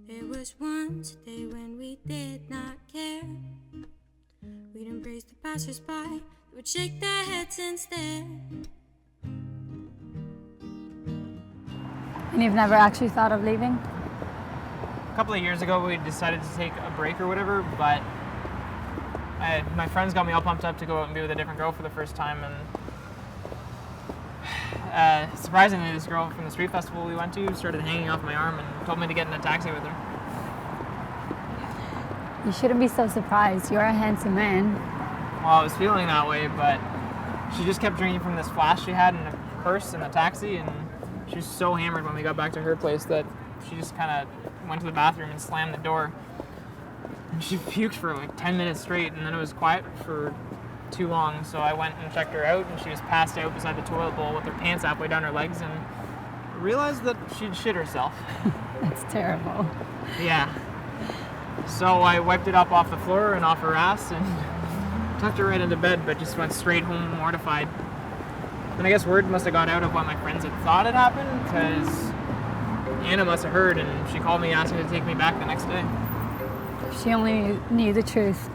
There was once a day when we did not care. We'd embrace the passersby that would shake their heads and stare. And you've never actually thought of leaving? A couple of years ago, we decided to take a break or whatever, but my friends got me all pumped up to go out and be with a different girl for the first time, and surprisingly, this girl from the street festival we went to started hanging off my arm and told me to get in a taxi with her. You shouldn't be so surprised. You're a handsome man. Well, I was feeling that way, but she just kept drinking from this flask she had in a purse in the taxi, and she was so hammered when we got back to her place that she just kind of went to the bathroom and slammed the door. And she puked for like 10 minutes straight, and then it was quiet for too long, so I went and checked her out, and she was passed out beside the toilet bowl with her pants halfway down her legs, and realized that she'd shit herself. That's terrible. Yeah. So I wiped it up off the floor and off her ass and tucked her right into bed, but just went straight home mortified. And I guess word must have got out of what my friends had thought had happened, because Anna must have heard, and she called me asking to take me back the next day. She only knew the truth.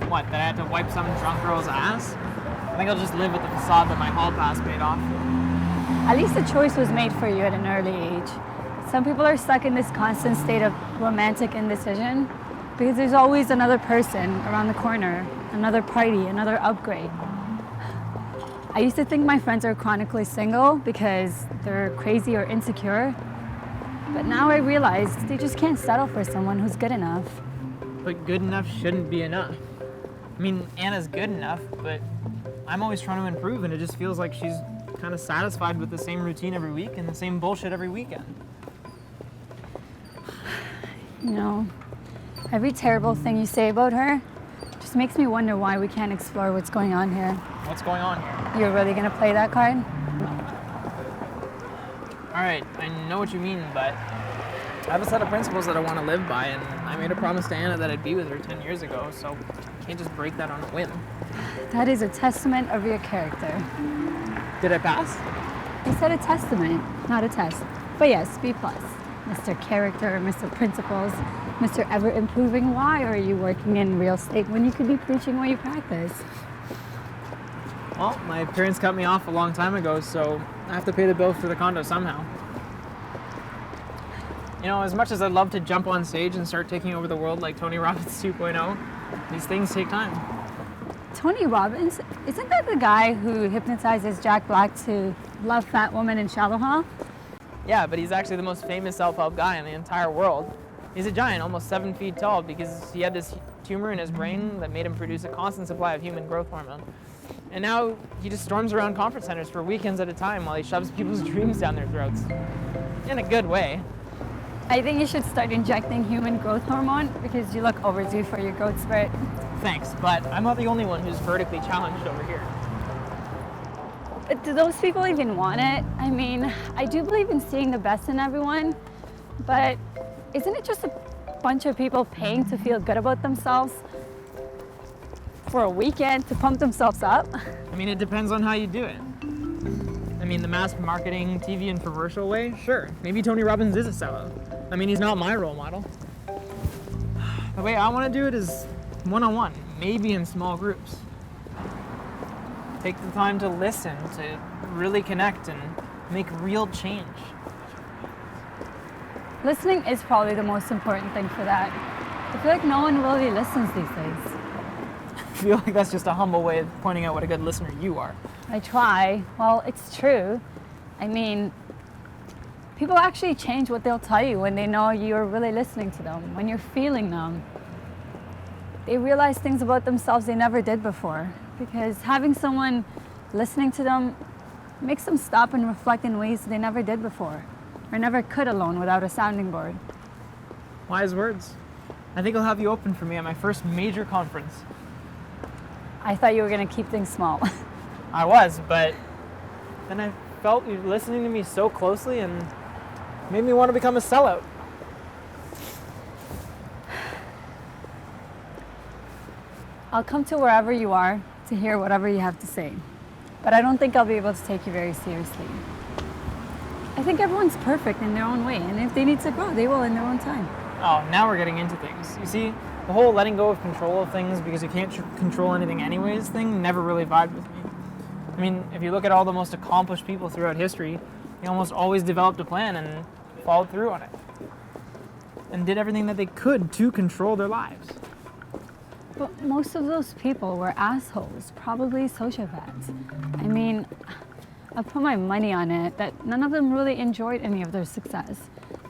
What, that I had to wipe some drunk girl's ass? I think I'll just live with the facade that my hall pass paid off. At least the choice was made for you at an early age. Some people are stuck in this constant state of romantic indecision because there's always another person around the corner, another party, another upgrade. I used to think my friends are chronically single because they're crazy or insecure, but now I realize they just can't settle for someone who's good enough. But good enough shouldn't be enough. I mean, Anna's good enough, but I'm always trying to improve, and it just feels like she's kind of satisfied with the same routine every week and the same bullshit every weekend. You know, every terrible thing you say about her just makes me wonder why we can't explore what's going on here. What's going on here? You're really gonna play that card? All right, I know what you mean, but I have a set of principles that I want to live by, and I made a promise to Anna that I'd be with her 10 years ago, so I can't just break that on a whim. That is a testament of your character. Did I pass? You said a testament, not a test. But yes, B+. Mr. Character, Mr. Principles, Mr. Ever Improving. Why are you working in real estate when you could be preaching where you practice? Well, my parents cut me off a long time ago, so I have to pay the bill for the condo somehow. You know, as much as I'd love to jump on stage and start taking over the world like Tony Robbins 2.0, these things take time. Tony Robbins? Isn't that the guy who hypnotizes Jack Black to love fat women in Shallow Hall? Yeah, but he's actually the most famous self-help guy in the entire world. He's a giant, almost 7 feet tall, because he had this tumor in his brain that made him produce a constant supply of human growth hormone. And now he just storms around conference centers for weekends at a time while he shoves people's dreams down their throats. In a good way. I think you should start injecting human growth hormone because you look overdue for your growth spurt. Thanks, but I'm not the only one who's vertically challenged over here. But do those people even want it? I mean, I do believe in seeing the best in everyone, but isn't it just a bunch of people paying to feel good about themselves for a weekend to pump themselves up? I mean, it depends on how you do it. I mean, the mass marketing, TV infomercial way, sure. Maybe Tony Robbins is a sellout. I mean, he's not my role model. The way I want to do it is one-on-one, maybe in small groups. Take the time to listen, to really connect and make real change. Listening is probably the most important thing for that. I feel like no one really listens these days. I feel like that's just a humble way of pointing out what a good listener you are. I try. Well, it's true. I mean, people actually change what they'll tell you when they know you're really listening to them, when you're feeling them. They realize things about themselves they never did before, because having someone listening to them makes them stop and reflect in ways they never did before, or never could alone without a sounding board. Wise words. I think I'll have you open for me at my first major conference. I thought you were going to keep things small. I was, but then I felt you listening to me so closely and made me want to become a sellout. I'll come to wherever you are to hear whatever you have to say, but I don't think I'll be able to take you very seriously. I think everyone's perfect in their own way, and if they need to grow, they will in their own time. Oh, now we're getting into things. You see, the whole letting go of control of things because you can't control anything anyways thing never really vibed with me. I mean, if you look at all the most accomplished people throughout history, they almost always developed a plan and followed through on it. And did everything that they could to control their lives. But most of those people were assholes, probably sociopaths. I mean, I'll put my money on it that none of them really enjoyed any of their success.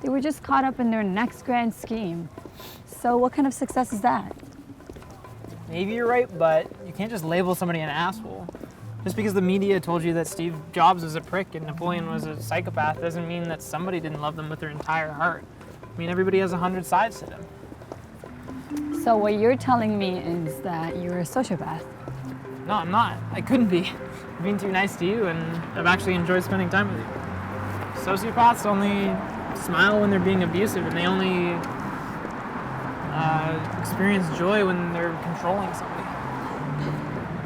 They were just caught up in their next grand scheme. So what kind of success is that? Maybe you're right, but you can't just label somebody an asshole. Just because the media told you that Steve Jobs was a prick and Napoleon was a psychopath doesn't mean that somebody didn't love them with their entire heart. I mean, everybody has 100 sides to them. So what you're telling me is that you're a sociopath. No, I'm not. I couldn't be. I'm being too nice to you, and I've actually enjoyed spending time with you. Sociopaths only smile when they're being abusive, and they only experience joy when they're controlling somebody.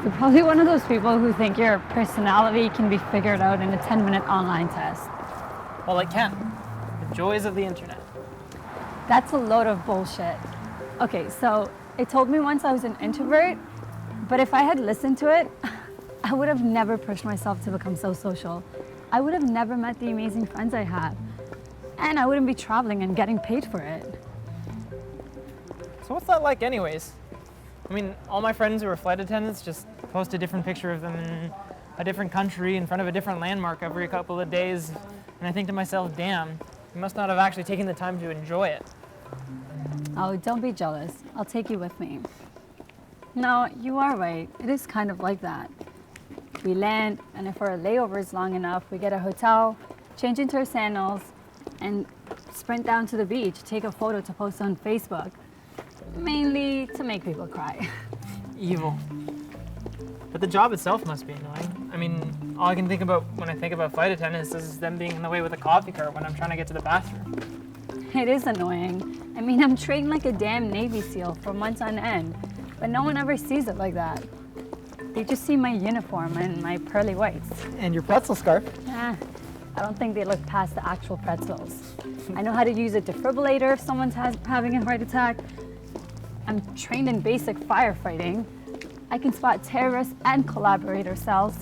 You're probably one of those people who think your personality can be figured out in a 10-minute online test. Well, it can. The joys of the internet. That's a load of bullshit. Okay, so it told me once I was an introvert, but if I had listened to it, I would have never pushed myself to become so social. I would have never met the amazing friends I have. And I wouldn't be traveling and getting paid for it. So what's that like anyways? I mean, all my friends who are flight attendants just post a different picture of them in a different country in front of a different landmark every couple of days. And I think to myself, damn, you must not have actually taken the time to enjoy it. Oh, don't be jealous. I'll take you with me. No, you are right. It is kind of like that. We land, and if our layover is long enough, we get a hotel, change into our sandals, and sprint down to the beach, take a photo to post on Facebook. Mainly to make people cry. Evil. But the job itself must be annoying. I mean, all I can think about when I think about flight attendants is them being in the way with a coffee cart when I'm trying to get to the bathroom. It is annoying. I mean, I'm trained like a damn Navy SEAL for months on end, but no one ever sees it like that. They just see my uniform and my pearly whites. And your pretzel scarf. I don't think they look past the actual pretzels. I know how to use a defibrillator if someone's having a heart attack. I'm trained in basic firefighting. I can spot terrorists and collaborator cells.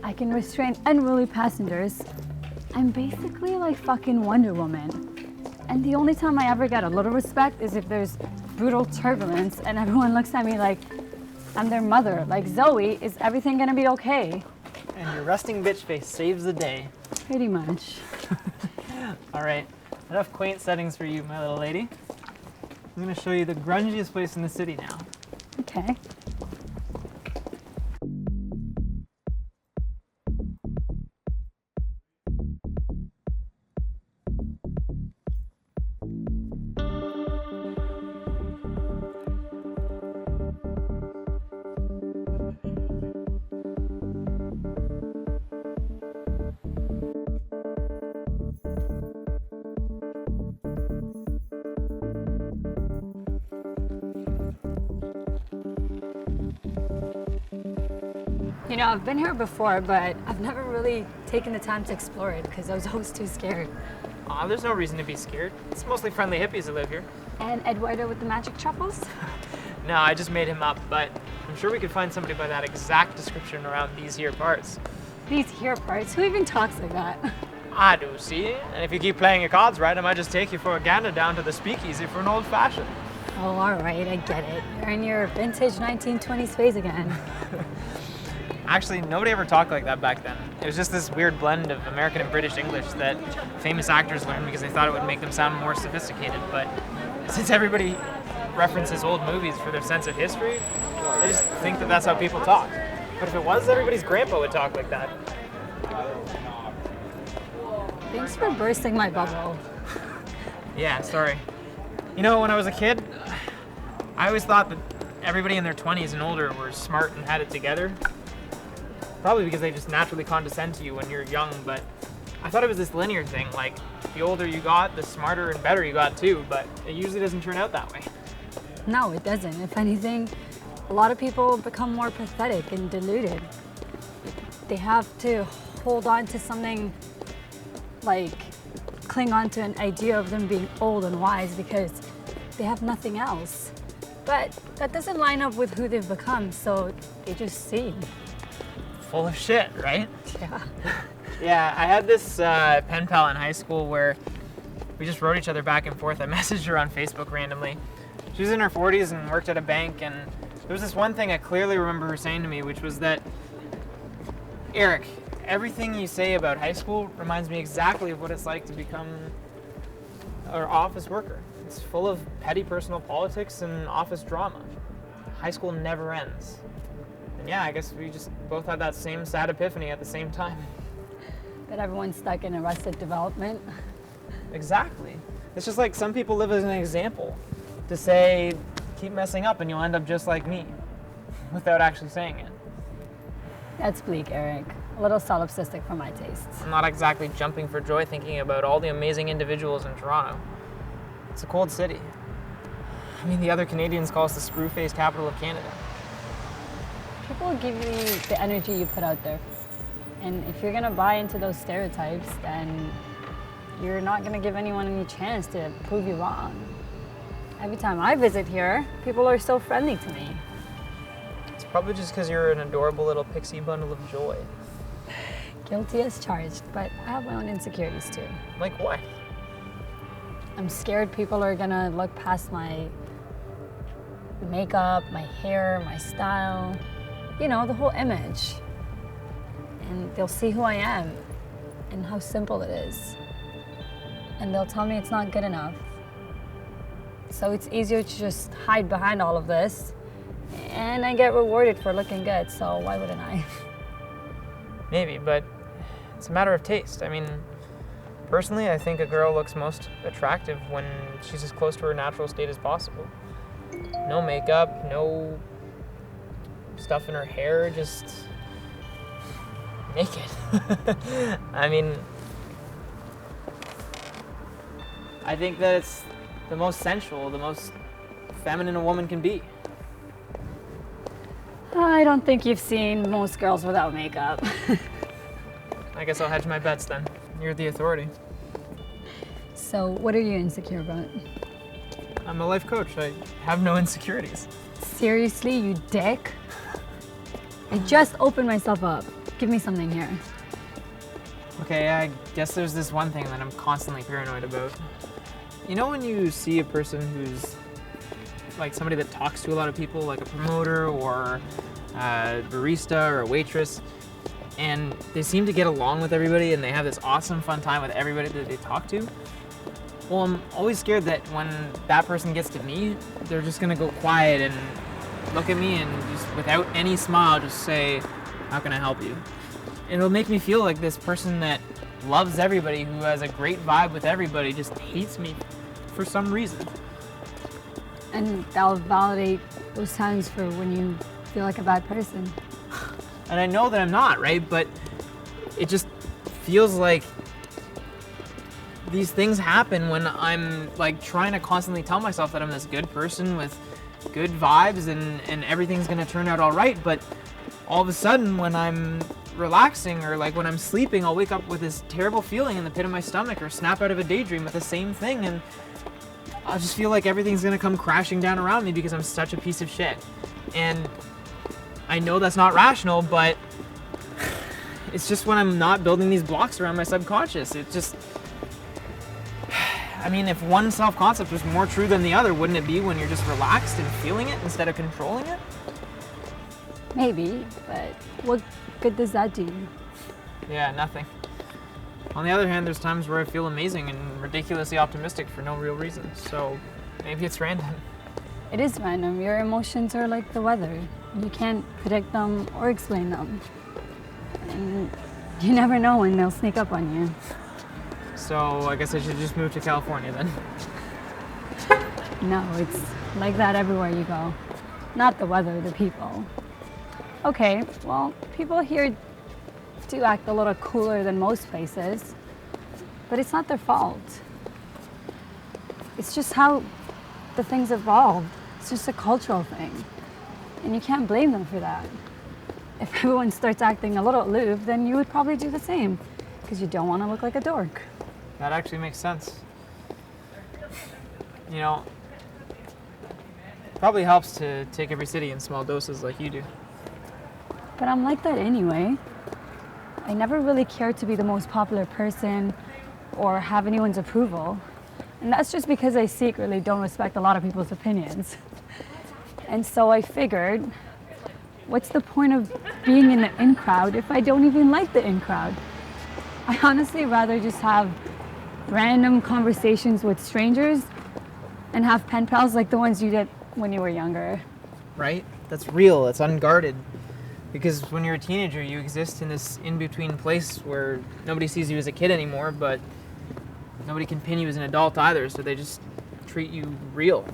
I can restrain unruly passengers. I'm basically like fucking Wonder Woman. And the only time I ever get a little respect is if there's brutal turbulence and everyone looks at me like I'm their mother. Like, Zoe, is everything gonna be okay? And your resting bitch face saves the day. Pretty much. All right, enough quaint settings for you, my little lady. I'm gonna show you the grungiest place in the city now. Okay. You know, I've been here before, but I've never really taken the time to explore it because I was always too scared. Aw, there's no reason to be scared. It's mostly friendly hippies who live here. And Eduardo with the magic truffles? No, I just made him up, but I'm sure we could find somebody by that exact description around these here parts. These here parts? Who even talks like that? I do, see? And if you keep playing your cards right, I might just take you for a gander down to the speakeasy for an old fashioned. Oh, all right, I get it. You're in your vintage 1920s phase again. Actually, nobody ever talked like that back then. It was just this weird blend of American and British English that famous actors learned because they thought it would make them sound more sophisticated. But since everybody references old movies for their sense of history, I just think that that's how people talk. But if it was, everybody's grandpa would talk like that. Thanks for bursting my bubble. Yeah, sorry. You know, when I was a kid, I always thought that everybody in their 20s and older were smart and had it together. Probably because they just naturally condescend to you when you're young, but I thought it was this linear thing, like the older you got, the smarter and better you got too, but it usually doesn't turn out that way. No, it doesn't. If anything, a lot of people become more pathetic and deluded. They have to hold on to something, like cling on to an idea of them being old and wise because they have nothing else. But that doesn't line up with who they've become, so they just seem. Full of shit, right? Yeah. Yeah, I had this pen pal in high school where we just wrote each other back and forth. I messaged her on Facebook randomly. She was in her 40s and worked at a bank, and there was this one thing I clearly remember her saying to me, which was that, Eric, everything you say about high school reminds me exactly of what it's like to become an office worker. It's full of petty personal politics and office drama. High school never ends. And yeah, I guess we just both had that same sad epiphany at the same time. That everyone's stuck in arrested development. Exactly. It's just like some people live as an example to say, keep messing up and you'll end up just like me, without actually saying it. That's bleak, Eric. A little solipsistic for my tastes. I'm not exactly jumping for joy thinking about all the amazing individuals in Toronto. It's a cold city. I mean, the other Canadians call us the screw-faced capital of Canada. People give you the energy you put out there. And if you're gonna buy into those stereotypes, then you're not gonna give anyone any chance to prove you wrong. Every time I visit here, people are so friendly to me. It's probably just because you're an adorable little pixie bundle of joy. Guilty as charged, but I have my own insecurities too. Like what? I'm scared people are gonna look past my makeup, my hair, my style, you know, the whole image. And they'll see who I am and how simple it is. And they'll tell me it's not good enough. So it's easier to just hide behind all of this, and I get rewarded for looking good, so why wouldn't I? Maybe, but it's a matter of taste. I mean, personally, I think a girl looks most attractive when she's as close to her natural state as possible. No makeup, no stuff in her hair, just naked. I mean, I think that it's the most sensual, the most feminine a woman can be. I don't think you've seen most girls without makeup. I guess I'll hedge my bets then. You're the authority. So what are you insecure about? I'm a life coach. I have no insecurities. Seriously, you dick? I just opened myself up. Give me something here. Okay, I guess there's this one thing that I'm constantly paranoid about. You know when you see a person who's like somebody that talks to a lot of people, like a promoter or a barista or a waitress, and they seem to get along with everybody and they have this awesome fun time with everybody that they talk to? Well, I'm always scared that when that person gets to me, they're just gonna go quiet and look at me and just without any smile just say, how can I help you? And it'll make me feel like this person that loves everybody, who has a great vibe with everybody, just hates me for some reason. And that'll validate those times for when you feel like a bad person. And I know that I'm not, right? But it just feels like these things happen when I'm like trying to constantly tell myself that I'm this good person with good vibes and everything's gonna turn out all right. But all of a sudden when I'm relaxing or like when I'm sleeping, I'll wake up with this terrible feeling in the pit of my stomach or snap out of a daydream with the same thing, and I'll just feel like everything's gonna come crashing down around me because I'm such a piece of shit. And I know that's not rational, but it's just when I'm not building these blocks around my subconscious. It just, I mean, if one self-concept was more true than the other, wouldn't it be when you're just relaxed and feeling it instead of controlling it? Maybe, but what good does that do? Yeah, nothing. On the other hand, there's times where I feel amazing and ridiculously optimistic for no real reason, so maybe it's random. It is random. Your emotions are like the weather. You can't predict them or explain them. And you never know when they'll sneak up on you. So I guess I should just move to California then. No, it's like that everywhere you go. Not the weather, the people. Okay, well, people here do act a little cooler than most places, but it's not their fault. It's just how the things evolved. It's just a cultural thing. And you can't blame them for that. If everyone starts acting a little aloof, then you would probably do the same, because you don't want to look like a dork. That actually makes sense. You know, probably helps to take every city in small doses like you do. But I'm like that anyway. I never really cared to be the most popular person or have anyone's approval. And that's just because I secretly don't respect a lot of people's opinions. And so I figured, what's the point of being in the in crowd if I don't even like the in crowd? I honestly rather just have random conversations with strangers and have pen pals like the ones you did when you were younger. Right? That's real, it's unguarded. Because when you're a teenager, you exist in this in-between place where nobody sees you as a kid anymore, but nobody can pin you as an adult either, so they just treat you real.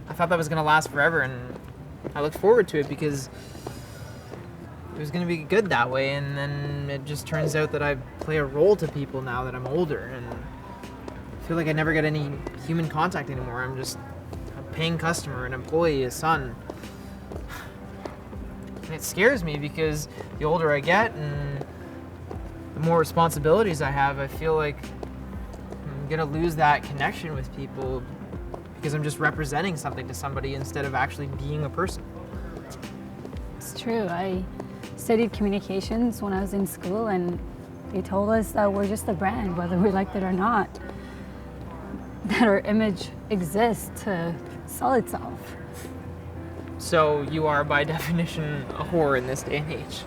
I thought that was gonna last forever, and I looked forward to it because it was gonna be good that way, and then it just turns out that I play a role to people now that I'm older, and I feel like I never get any human contact anymore. I'm just a paying customer, an employee, a son. And it scares me because the older I get and the more responsibilities I have, I feel like I'm gonna lose that connection with people because I'm just representing something to somebody instead of actually being a person. It's true. I studied communications when I was in school, and they told us that we're just a brand, whether we liked it or not. That our image exists to sell itself. So you are, by definition, a whore in this day and age.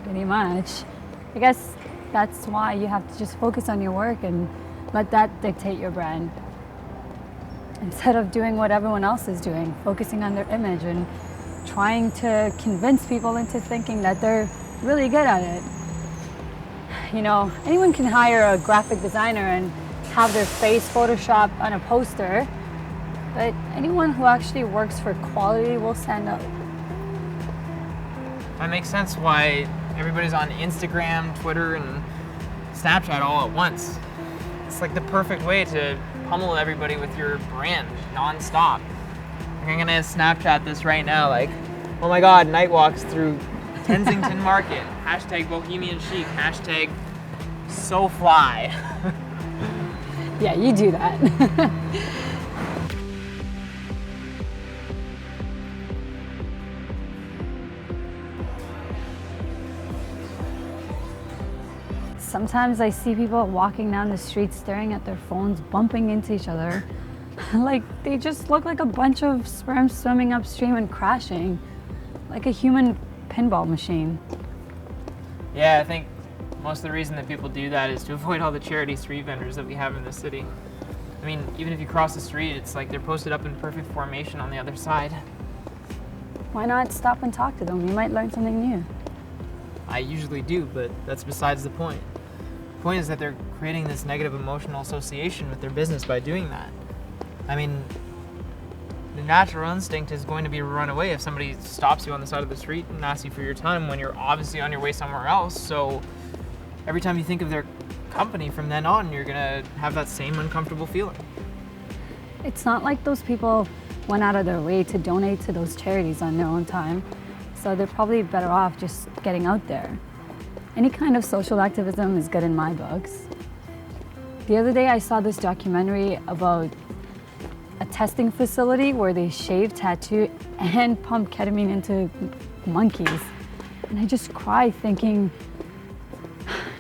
Pretty much. I guess that's why you have to just focus on your work and let that dictate your brand. Instead of doing what everyone else is doing, focusing on their image and trying to convince people into thinking that they're really good at it. You know, anyone can hire a graphic designer and have their face photoshopped on a poster, but anyone who actually works for quality will stand up. That makes sense why everybody's on Instagram, Twitter, and Snapchat all at once. It's like the perfect way to pummel everybody with your brand non-stop. Like I'm gonna Snapchat this right now, like, oh my god, night walks through Kensington Market, hashtag bohemian chic, hashtag so fly. Yeah, you do that. Sometimes I see people walking down the street staring at their phones, bumping into each other. Like, they just look like a bunch of sperm swimming upstream and crashing. Like a human pinball machine. Yeah, I think most of the reason that people do that is to avoid all the charity street vendors that we have in the city. I mean, even if you cross the street, it's like they're posted up in perfect formation on the other side. Why not stop and talk to them? You might learn something new. I usually do, but that's besides the point. The point is that they're creating this negative emotional association with their business by doing that. I mean, the natural instinct is going to be to run away if somebody stops you on the side of the street and asks you for your time when you're obviously on your way somewhere else. So every time you think of their company from then on, you're gonna have that same uncomfortable feeling. It's not like those people went out of their way to donate to those charities on their own time. So they're probably better off just getting out there. Any kind of social activism is good in my books. The other day I saw this documentary about a testing facility where they shave, tattoo, and pump ketamine into monkeys. And I just cried thinking,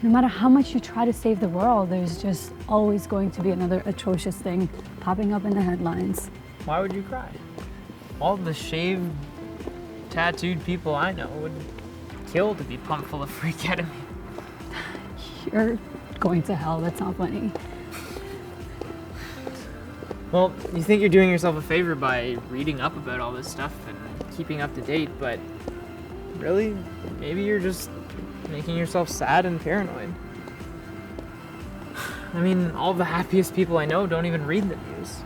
no matter how much you try to save the world, there's just always going to be another atrocious thing popping up in the headlines. Why would you cry? All the shaved, tattooed people I know would kill to be pumped full of free ketamine. You're going to hell, that's not funny. Well, you think you're doing yourself a favor by reading up about all this stuff and keeping up to date, but really, maybe you're just making yourself sad and paranoid. I mean, all the happiest people I know don't even read the news.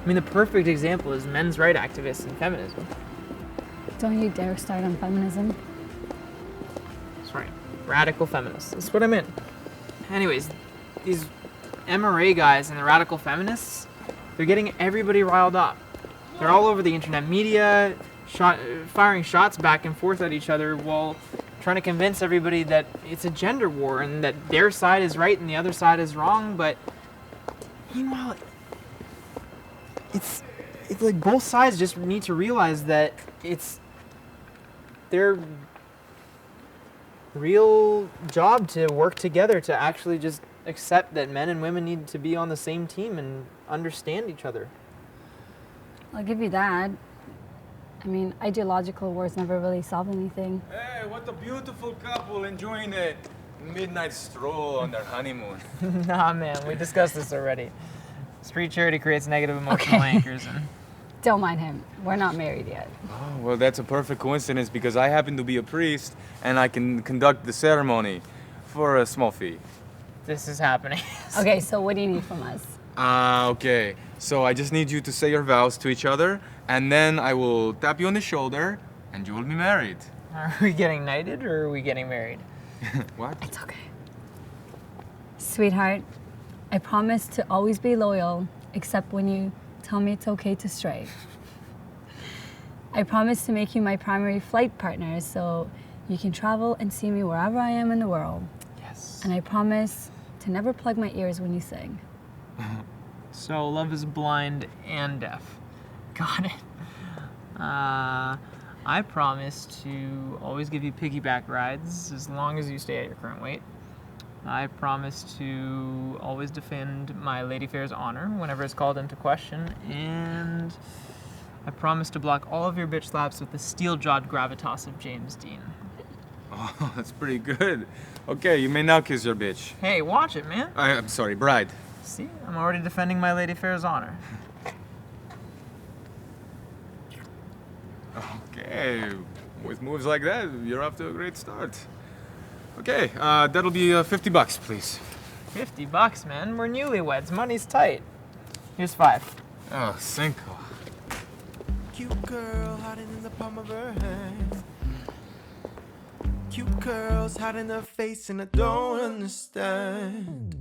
I mean, the perfect example is men's rights activists and feminism. Don't you dare start on feminism. That's right. Radical feminists. That's what I meant. Anyways, these MRA guys and the radical feminists, they're getting everybody riled up. They're all over the internet media, firing shots back and forth at each other while trying to convince everybody that it's a gender war and that their side is right and the other side is wrong. But meanwhile, it's like both sides just need to realize that it's their real job to work together to actually just accept that men and women need to be on the same team and understand each other. I'll give you that. I mean, ideological wars never really solve anything. Hey, what a beautiful couple enjoying a midnight stroll on their honeymoon. Nah, man, we discussed this already. Street charity creates negative emotional anchors. And Don't mind him. We're not married yet. Oh, well, that's a perfect coincidence because I happen to be a priest and I can conduct the ceremony for a small fee. this is happening. Okay, so what do you need from us? Okay. So I just need you to say your vows to each other and then I will tap you on the shoulder and you will be married. Are we getting knighted or are we getting married? What? It's okay. Sweetheart, I promise to always be loyal, except when you tell me it's okay to stray. I promise to make you my primary flight partner so you can travel and see me wherever I am in the world. Yes. And I promise to never plug my ears when you sing. So love is blind and deaf. Got it. I promise to always give you piggyback rides as long as you stay at your current weight. I promise to always defend my Lady Fair's honor whenever it's called into question. And I promise to block all of your bitch slaps with the steel-jawed gravitas of James Dean. Oh, that's pretty good. Okay, you may now kiss your bitch. Hey, watch it, man. I'm sorry, bride. See, I'm already defending my Lady Fair's honor. Okay, with moves like that, you're off to a great start. Okay, that'll be $50, please. $50, man. We're newlyweds. Money's tight. Here's 5. Oh, cinco. Cute girl hiding in the palm of her hand. Cute girls hiding her face and I don't understand.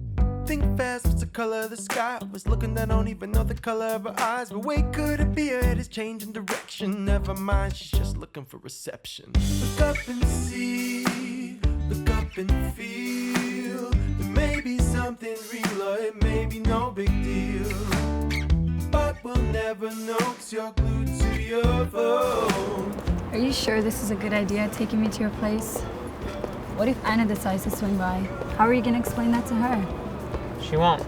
Think fast, what's the color of the sky? I was looking, I don't even know the color of her eyes. But wait, could it be her head is changing direction? Never mind, she's just looking for reception. Look up and see, look up and feel. There may be something real or it may be no big deal. But we'll never know 'cause you're glued to your phone. Are you sure this is a good idea, taking me to your place? what if Anna decides to swing by? How are you gonna explain that to her? She won't.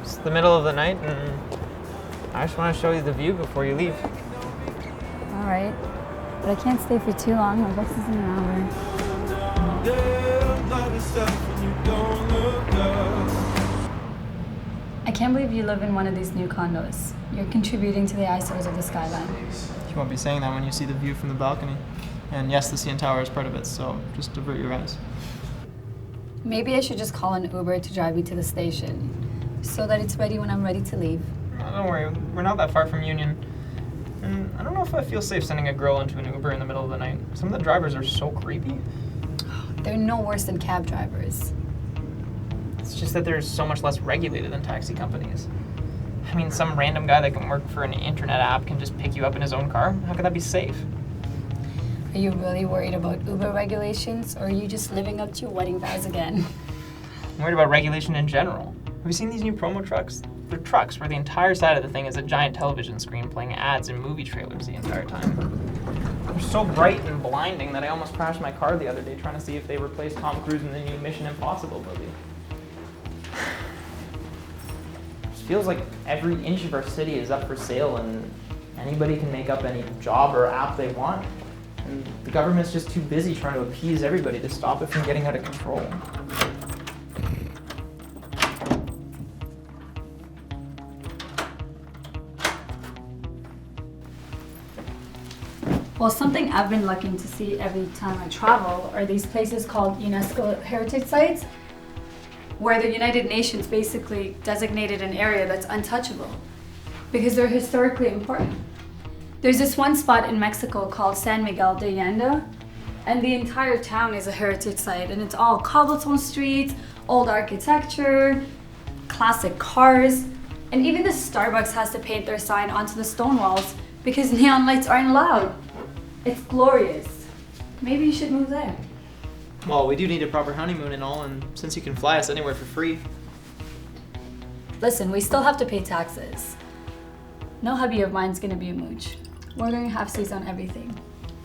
It's the middle of the night, and I just want to show you the view before you leave. All right, but I can't stay for too long. My bus is in an hour. I can't believe you live in one of these new condos. You're contributing to the eyesores of the skyline. You won't be saying that when you see the view from the balcony. And yes, the CN Tower is part of it, so just divert your eyes. Maybe I should just call an Uber to drive me to the station so that it's ready when I'm ready to leave. Don't worry, we're not that far from Union. And I don't know if I feel safe sending a girl into an Uber in the middle of the night. Some of the drivers are so creepy. They're no worse than cab drivers. It's just that they're so much less regulated than taxi companies. I mean, some random guy that can work for an internet app can just pick you up in his own car. How could that be safe? Are you really worried about Uber regulations, or are you just living up to your wedding vows again? I'm worried about regulation in general. Have you seen these new promo trucks? They're trucks where the entire side of the thing is a giant television screen playing ads and movie trailers the entire time. They're so bright and blinding that I almost crashed my car the other day trying to see if they replaced Tom Cruise in the new Mission Impossible movie. It feels like every inch of our city is up for sale and anybody can make up any job or app they want. And the government's just too busy trying to appease everybody to stop it from getting out of control. Well, something I've been looking to see every time I travel are these places called UNESCO heritage sites, where the United Nations basically designated an area that's untouchable because they're historically important. There's this one spot in Mexico called San Miguel de Allende, and the entire town is a heritage site, and it's all cobblestone streets, old architecture, classic cars, and even the Starbucks has to paint their sign onto the stone walls because neon lights aren't allowed. It's glorious. Maybe you should move there. Well, we do need a proper honeymoon and all, and since you can fly us anywhere for free. Listen, we still have to pay taxes. No hubby of mine's gonna be a mooch. We're going half-seas on everything.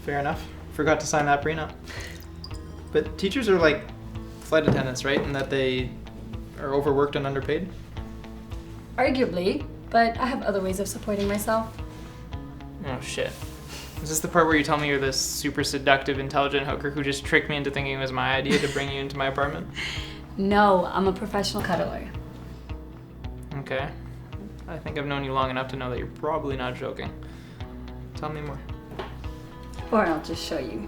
Fair enough. Forgot to sign that prenup. But teachers are like flight attendants, right? In that they are overworked and underpaid? Arguably, but I have other ways of supporting myself. Oh shit. Is this the part where you tell me you're this super seductive, intelligent hooker who just tricked me into thinking it was my idea to bring you into my apartment? No, I'm a professional cuddler. Okay. I think I've known you long enough to know that you're probably not joking. Tell me more. Or I'll just show you.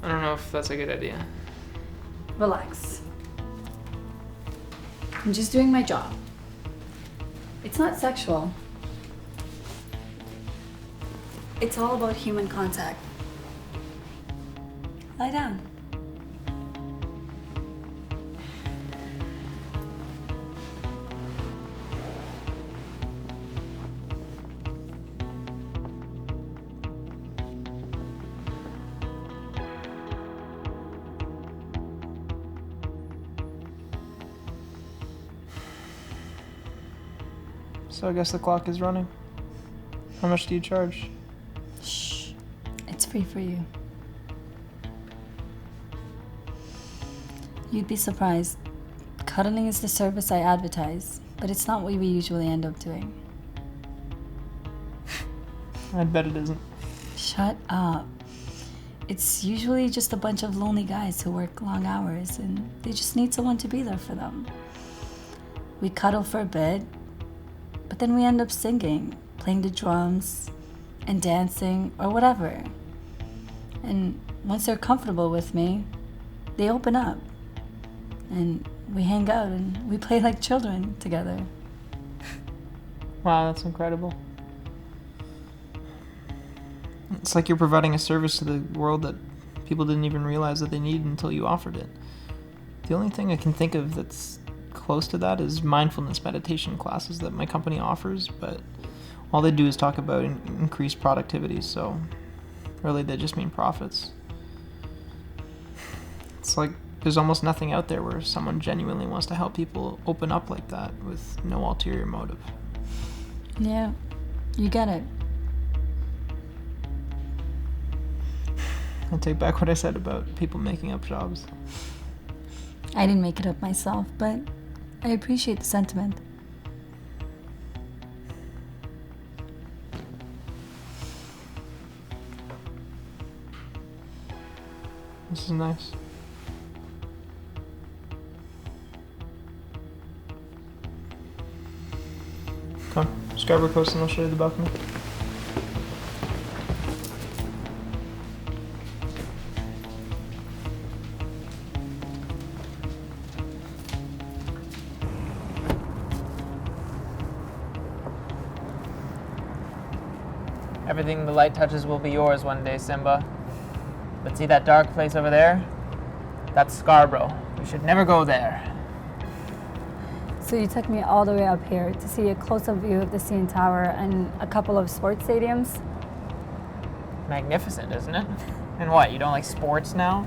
I don't know if that's a good idea. Relax. I'm just doing my job. It's not sexual. It's all about human contact. Lie down. So I guess the clock is running. How much do you charge? Shh. It's free for you. You'd be surprised. Cuddling is the service I advertise, but it's not what we usually end up doing. I'd bet it isn't. Shut up. It's usually just a bunch of lonely guys who work long hours and they just need someone to be there for them. We cuddle for a bit, but then we end up singing, playing the drums, and dancing, or whatever. And once they're comfortable with me, they open up. And we hang out and we play like children together. Wow, that's incredible. It's like you're providing a service to the world that people didn't even realize that they needed until you offered it. The only thing I can think of that's close to that is mindfulness meditation classes that my company offers, but all they do is talk about increased productivity, so really they just mean profits. It's like there's almost nothing out there where someone genuinely wants to help people open up like that with no ulterior motive. Yeah, you get it. I take back what I said about people making up jobs. I didn't make it up myself, but I appreciate the sentiment. This is nice. Come, just grab our coats and I'll show you the balcony. Everything the light touches will be yours one day, Simba. But see that dark place over there? That's Scarborough. You should never go there. So you took me all the way up here to see a close-up view of the CN Tower and a couple of sports stadiums? Magnificent, isn't it? And what, you don't like sports now?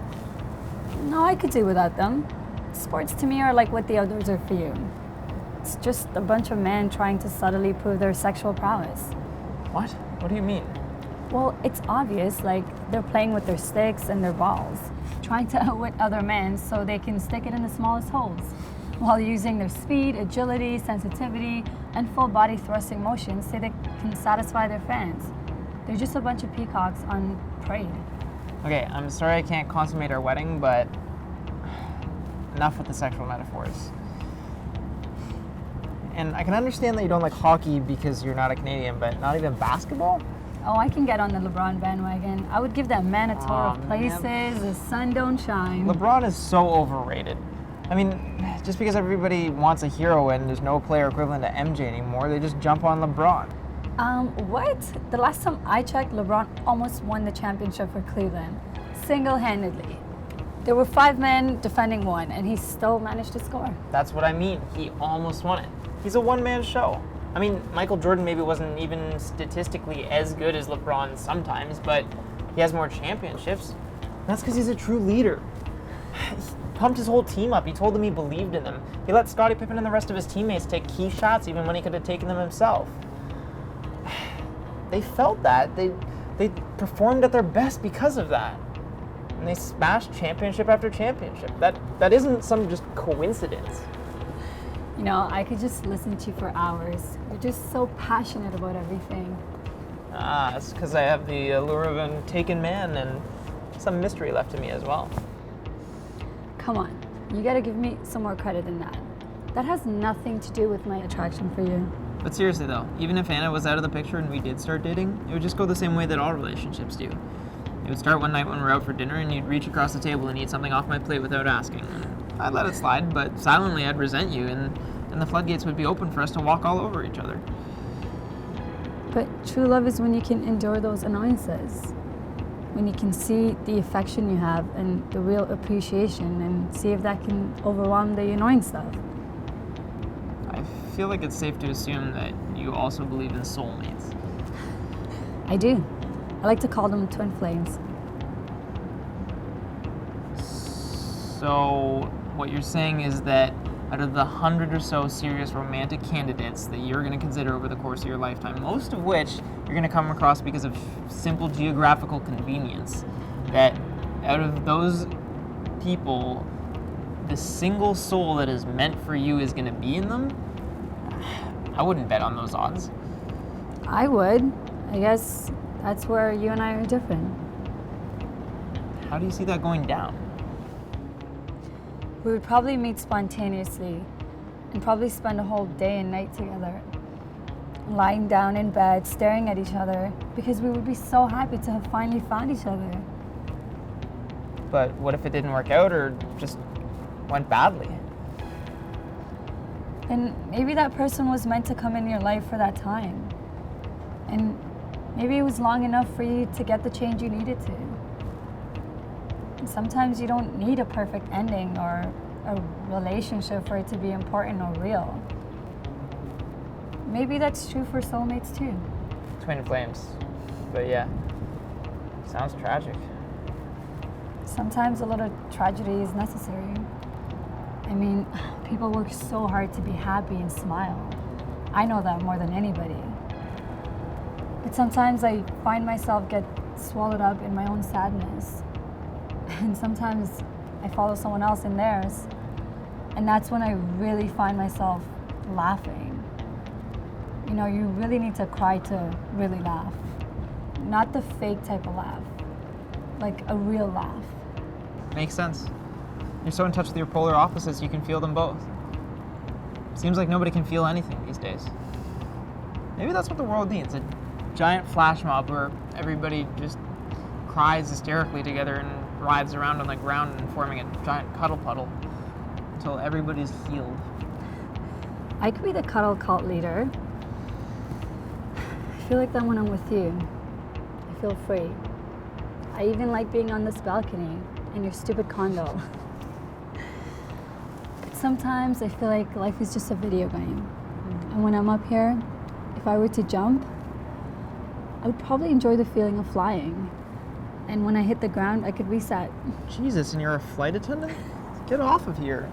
No, I could do without them. Sports to me are like what the outdoors are for you. It's just a bunch of men trying to subtly prove their sexual prowess. What? What do you mean? Well, it's obvious, like they're playing with their sticks and their balls, trying to outwit other men so they can stick it in the smallest holes, while using their speed, agility, sensitivity, and full body thrusting motions so they can satisfy their fans. They're just a bunch of peacocks on parade. Okay, I'm sorry I can't consummate our wedding, but enough with the sexual metaphors. And I can understand that you don't like hockey because you're not a Canadian, but not even basketball? Oh, I can get on the LeBron bandwagon. I would give that man a tour of places the sun don't shine. LeBron is so overrated. I mean, just because everybody wants a hero and there's no player equivalent to MJ anymore, they just jump on LeBron. What? The last time I checked, LeBron almost won the championship for Cleveland, single-handedly. There were 5 men defending 1, and he still managed to score. That's what I mean. He almost won it. He's a one-man show. I mean, Michael Jordan maybe wasn't even statistically as good as LeBron sometimes, but he has more championships. That's because he's a true leader. He pumped his whole team up. He told them he believed in them. He let Scottie Pippen and the rest of his teammates take key shots even when he could have taken them himself. They felt that. They performed at their best because of that. And they smashed championship after championship. That isn't some just coincidence. You know, I could just listen to you for hours. You're just so passionate about everything. Ah, that's because I have the allure of a taken man and some mystery left to me as well. Come on, you gotta give me some more credit than that. That has nothing to do with my attraction for you. But seriously though, even if Anna was out of the picture and we did start dating, it would just go the same way that all relationships do. It would start one night when we're out for dinner and you'd reach across the table and eat something off my plate without asking. I'd let it slide, but silently I'd resent you and the floodgates would be open for us to walk all over each other. But true love is when you can endure those annoyances. When you can see the affection you have and the real appreciation and see if that can overwhelm the annoying stuff. I feel like it's safe to assume that you also believe in soulmates. I do. I like to call them twin flames. So what you're saying is that out of the 100 or so serious romantic candidates that you're going to consider over the course of your lifetime, most of which you're going to come across because of simple geographical convenience, that out of those people, the single soul that is meant for you is going to be in them? I wouldn't bet on those odds. I would. I guess that's where you and I are different. How do you see that going down? We would probably meet spontaneously and probably spend a whole day and night together, lying down in bed, staring at each other, because we would be so happy to have finally found each other. But what if it didn't work out or just went badly? And maybe that person was meant to come in your life for that time. And maybe it was long enough for you to get the change you needed to. And sometimes you don't need a perfect ending or a relationship for it to be important or real. Maybe that's true for soulmates too. Twin flames. But yeah, sounds tragic. Sometimes a little tragedy is necessary. I mean, people work so hard to be happy and smile. I know that more than anybody. But sometimes I find myself get swallowed up in my own sadness. And sometimes I follow someone else in theirs. And that's when I really find myself laughing. You know, you really need to cry to really laugh. Not the fake type of laugh, like a real laugh. Makes sense. You're so in touch with your polar opposites, you can feel them both. Seems like nobody can feel anything these days. Maybe that's what the world needs, a giant flash mob where everybody just cries hysterically together and writhes around on the ground and forming a giant cuddle puddle until everybody's healed. I could be the cuddle cult leader. I feel like that when I'm with you. I feel free. I even like being on this balcony in your stupid condo. But sometimes I feel like life is just a video game. And when I'm up here, if I were to jump, I would probably enjoy the feeling of flying. And when I hit the ground, I could reset. Jesus, and you're a flight attendant? Get off of here.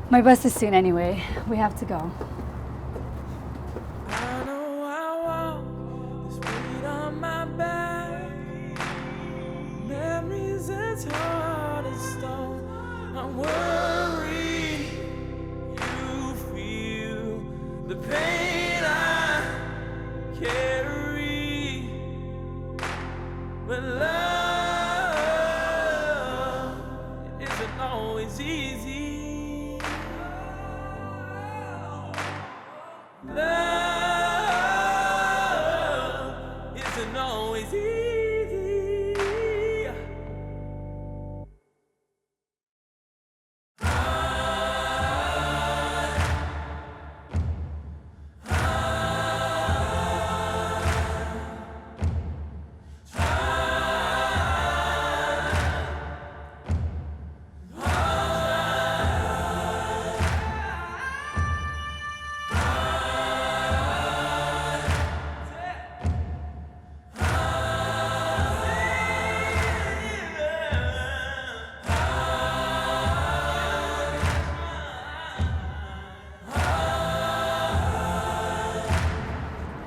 My bus is soon anyway. We have to go. I know I walk this weight on my back. Memories as hard as stone. I'm worried you feel the pain I carry. But love isn't always easy. Love isn't always easy.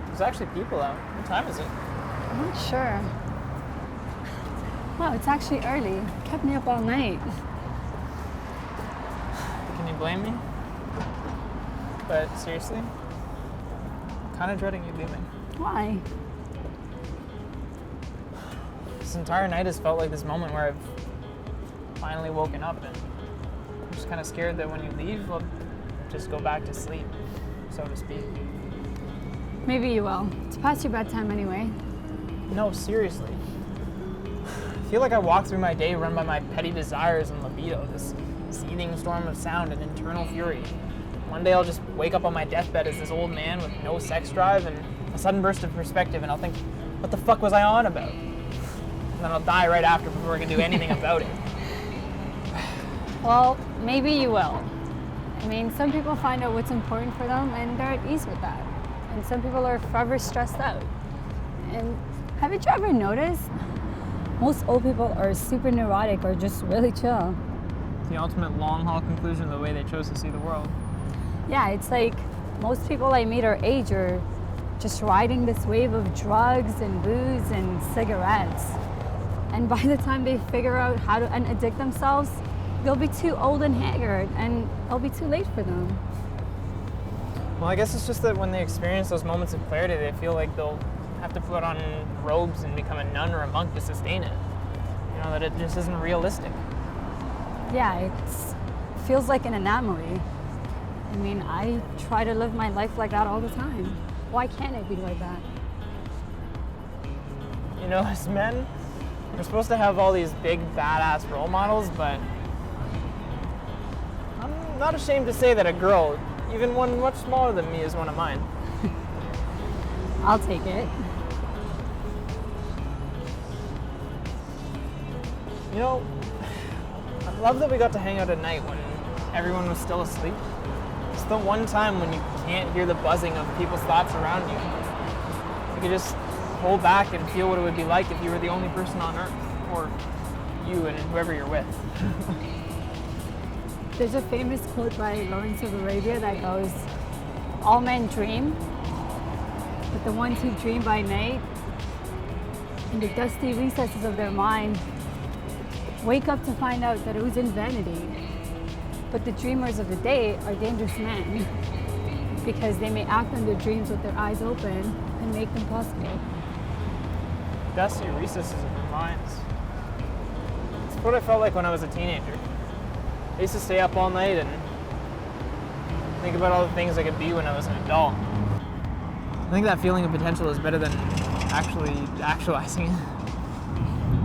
There's actually people out. What time is it? I'm not sure. Wow, it's actually early. Kept me up all night. Can you blame me? But seriously, I'm kind of dreading you leaving. Why? This entire night has felt like this moment where I've finally woken up, and I'm just kind of scared that when you leave, I'll just go back to sleep, so to speak. Maybe you will. It's past your bedtime anyway. No, seriously. I feel like I walk through my day run by my petty desires and libido, this seething storm of sound and internal fury. One day I'll just wake up on my deathbed as this old man with no sex drive and a sudden burst of perspective, and I'll think, what the fuck was I on about? And then I'll die right after before I can do anything about it. Well, maybe you will. I mean, some people find out what's important for them and they're at ease with that. And some people are forever stressed out. And haven't you ever noticed? Most old people are super neurotic or just really chill. The ultimate long haul conclusion of the way they chose to see the world. Yeah, it's like most people I meet our age are just riding this wave of drugs and booze and cigarettes. And by the time they figure out how to unaddict themselves, they'll be too old and haggard and it'll be too late for them. Well, I guess it's just that when they experience those moments of clarity, they feel like they'll have to put on robes and become a nun or a monk to sustain it. You know, that it just isn't realistic. Yeah, it feels like an anomaly. I mean, I try to live my life like that all the time. Why can't it be like that? You know, as men, we're supposed to have all these big, badass role models, but I'm not ashamed to say that a girl, even one much smaller than me, is one of mine. I'll take it. You know, I love that we got to hang out at night when everyone was still asleep. It's the one time when you can't hear the buzzing of people's thoughts around you. You can just hold back and feel what it would be like if you were the only person on Earth, or you and whoever you're with. There's a famous quote by Lawrence of Arabia that goes, "All men dream, but the ones who dream by night in the dusty recesses of their mind, wake up to find out that it was in vanity. But the dreamers of the day are dangerous men because they may act on their dreams with their eyes open and make them possible. Dusty recesses of their minds. It's what I felt like when I was a teenager. I used to stay up all night and think about all the things I could be when I was an adult. I think that feeling of potential is better than actually actualizing it.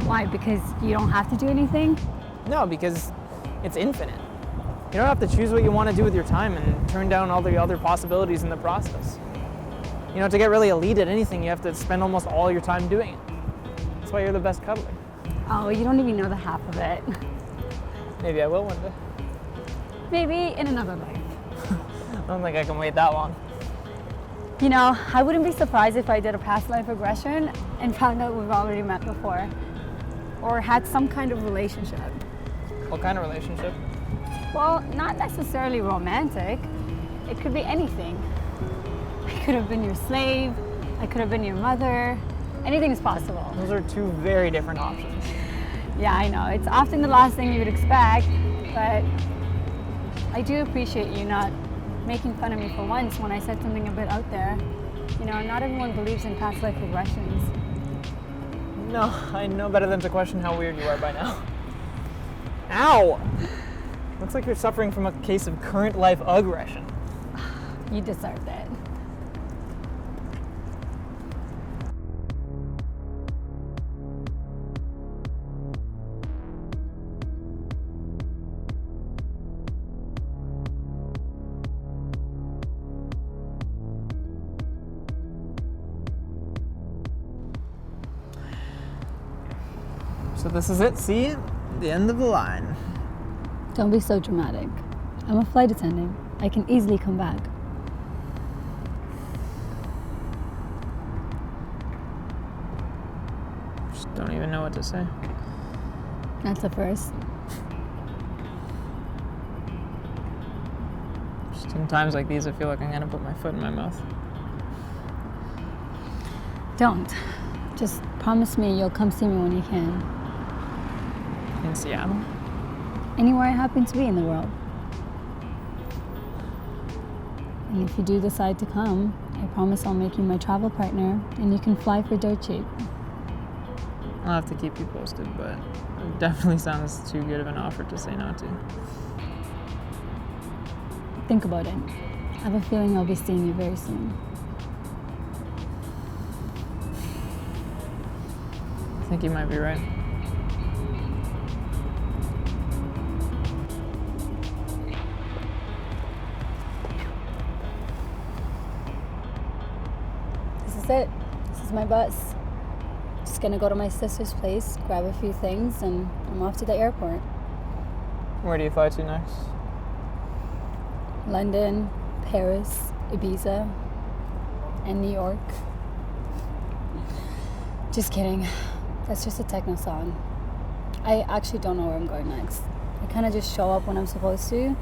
Why? Because you don't have to do anything? No, because it's infinite. You don't have to choose what you want to do with your time and turn down all the other possibilities in the process. You know, to get really elite at anything, you have to spend almost all your time doing it. That's why you're the best cuddler. Oh, you don't even know the half of it. Maybe I will one day. Maybe in another life. I don't think I can wait that long. You know, I wouldn't be surprised if I did a past life regression and found out we've already met before. Or had some kind of relationship. What kind of relationship? Well, not necessarily romantic. It could be anything. I could have been your slave. I could have been your mother. Anything is possible. Those are two very different options. Yeah, I know. It's often the last thing you would expect, but I do appreciate you not making fun of me for once when I said something a bit out there. You know, not everyone believes in past life regressions. No, I know better than to question how weird you are by now. Ow! Looks like you're suffering from a case of current life aggression. You deserved it. So this is it, see? The end of the line. Don't be so dramatic. I'm a flight attendant. I can easily come back. Just don't even know what to say. That's a first. Just in times like these, I feel like I'm gonna put my foot in my mouth. Don't. Just promise me you'll come see me when you can. In Seattle? Anywhere I happen to be in the world. And if you do decide to come, I promise I'll make you my travel partner and you can fly for dirt cheap. I'll have to keep you posted, but it definitely sounds too good of an offer to say no to. Think about it. I have a feeling I'll be seeing you very soon. I think you might be right. This is it. This is my bus. Just gonna go to my sister's place, grab a few things, and I'm off to the airport. Where do you fly to next? London, Paris, Ibiza, and New York. Just kidding. That's just a techno song. I actually don't know where I'm going next. I kind of just show up when I'm supposed to.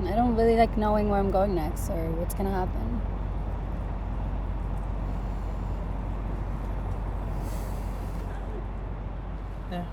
I don't really like knowing where I'm going next or what's gonna happen. Yeah.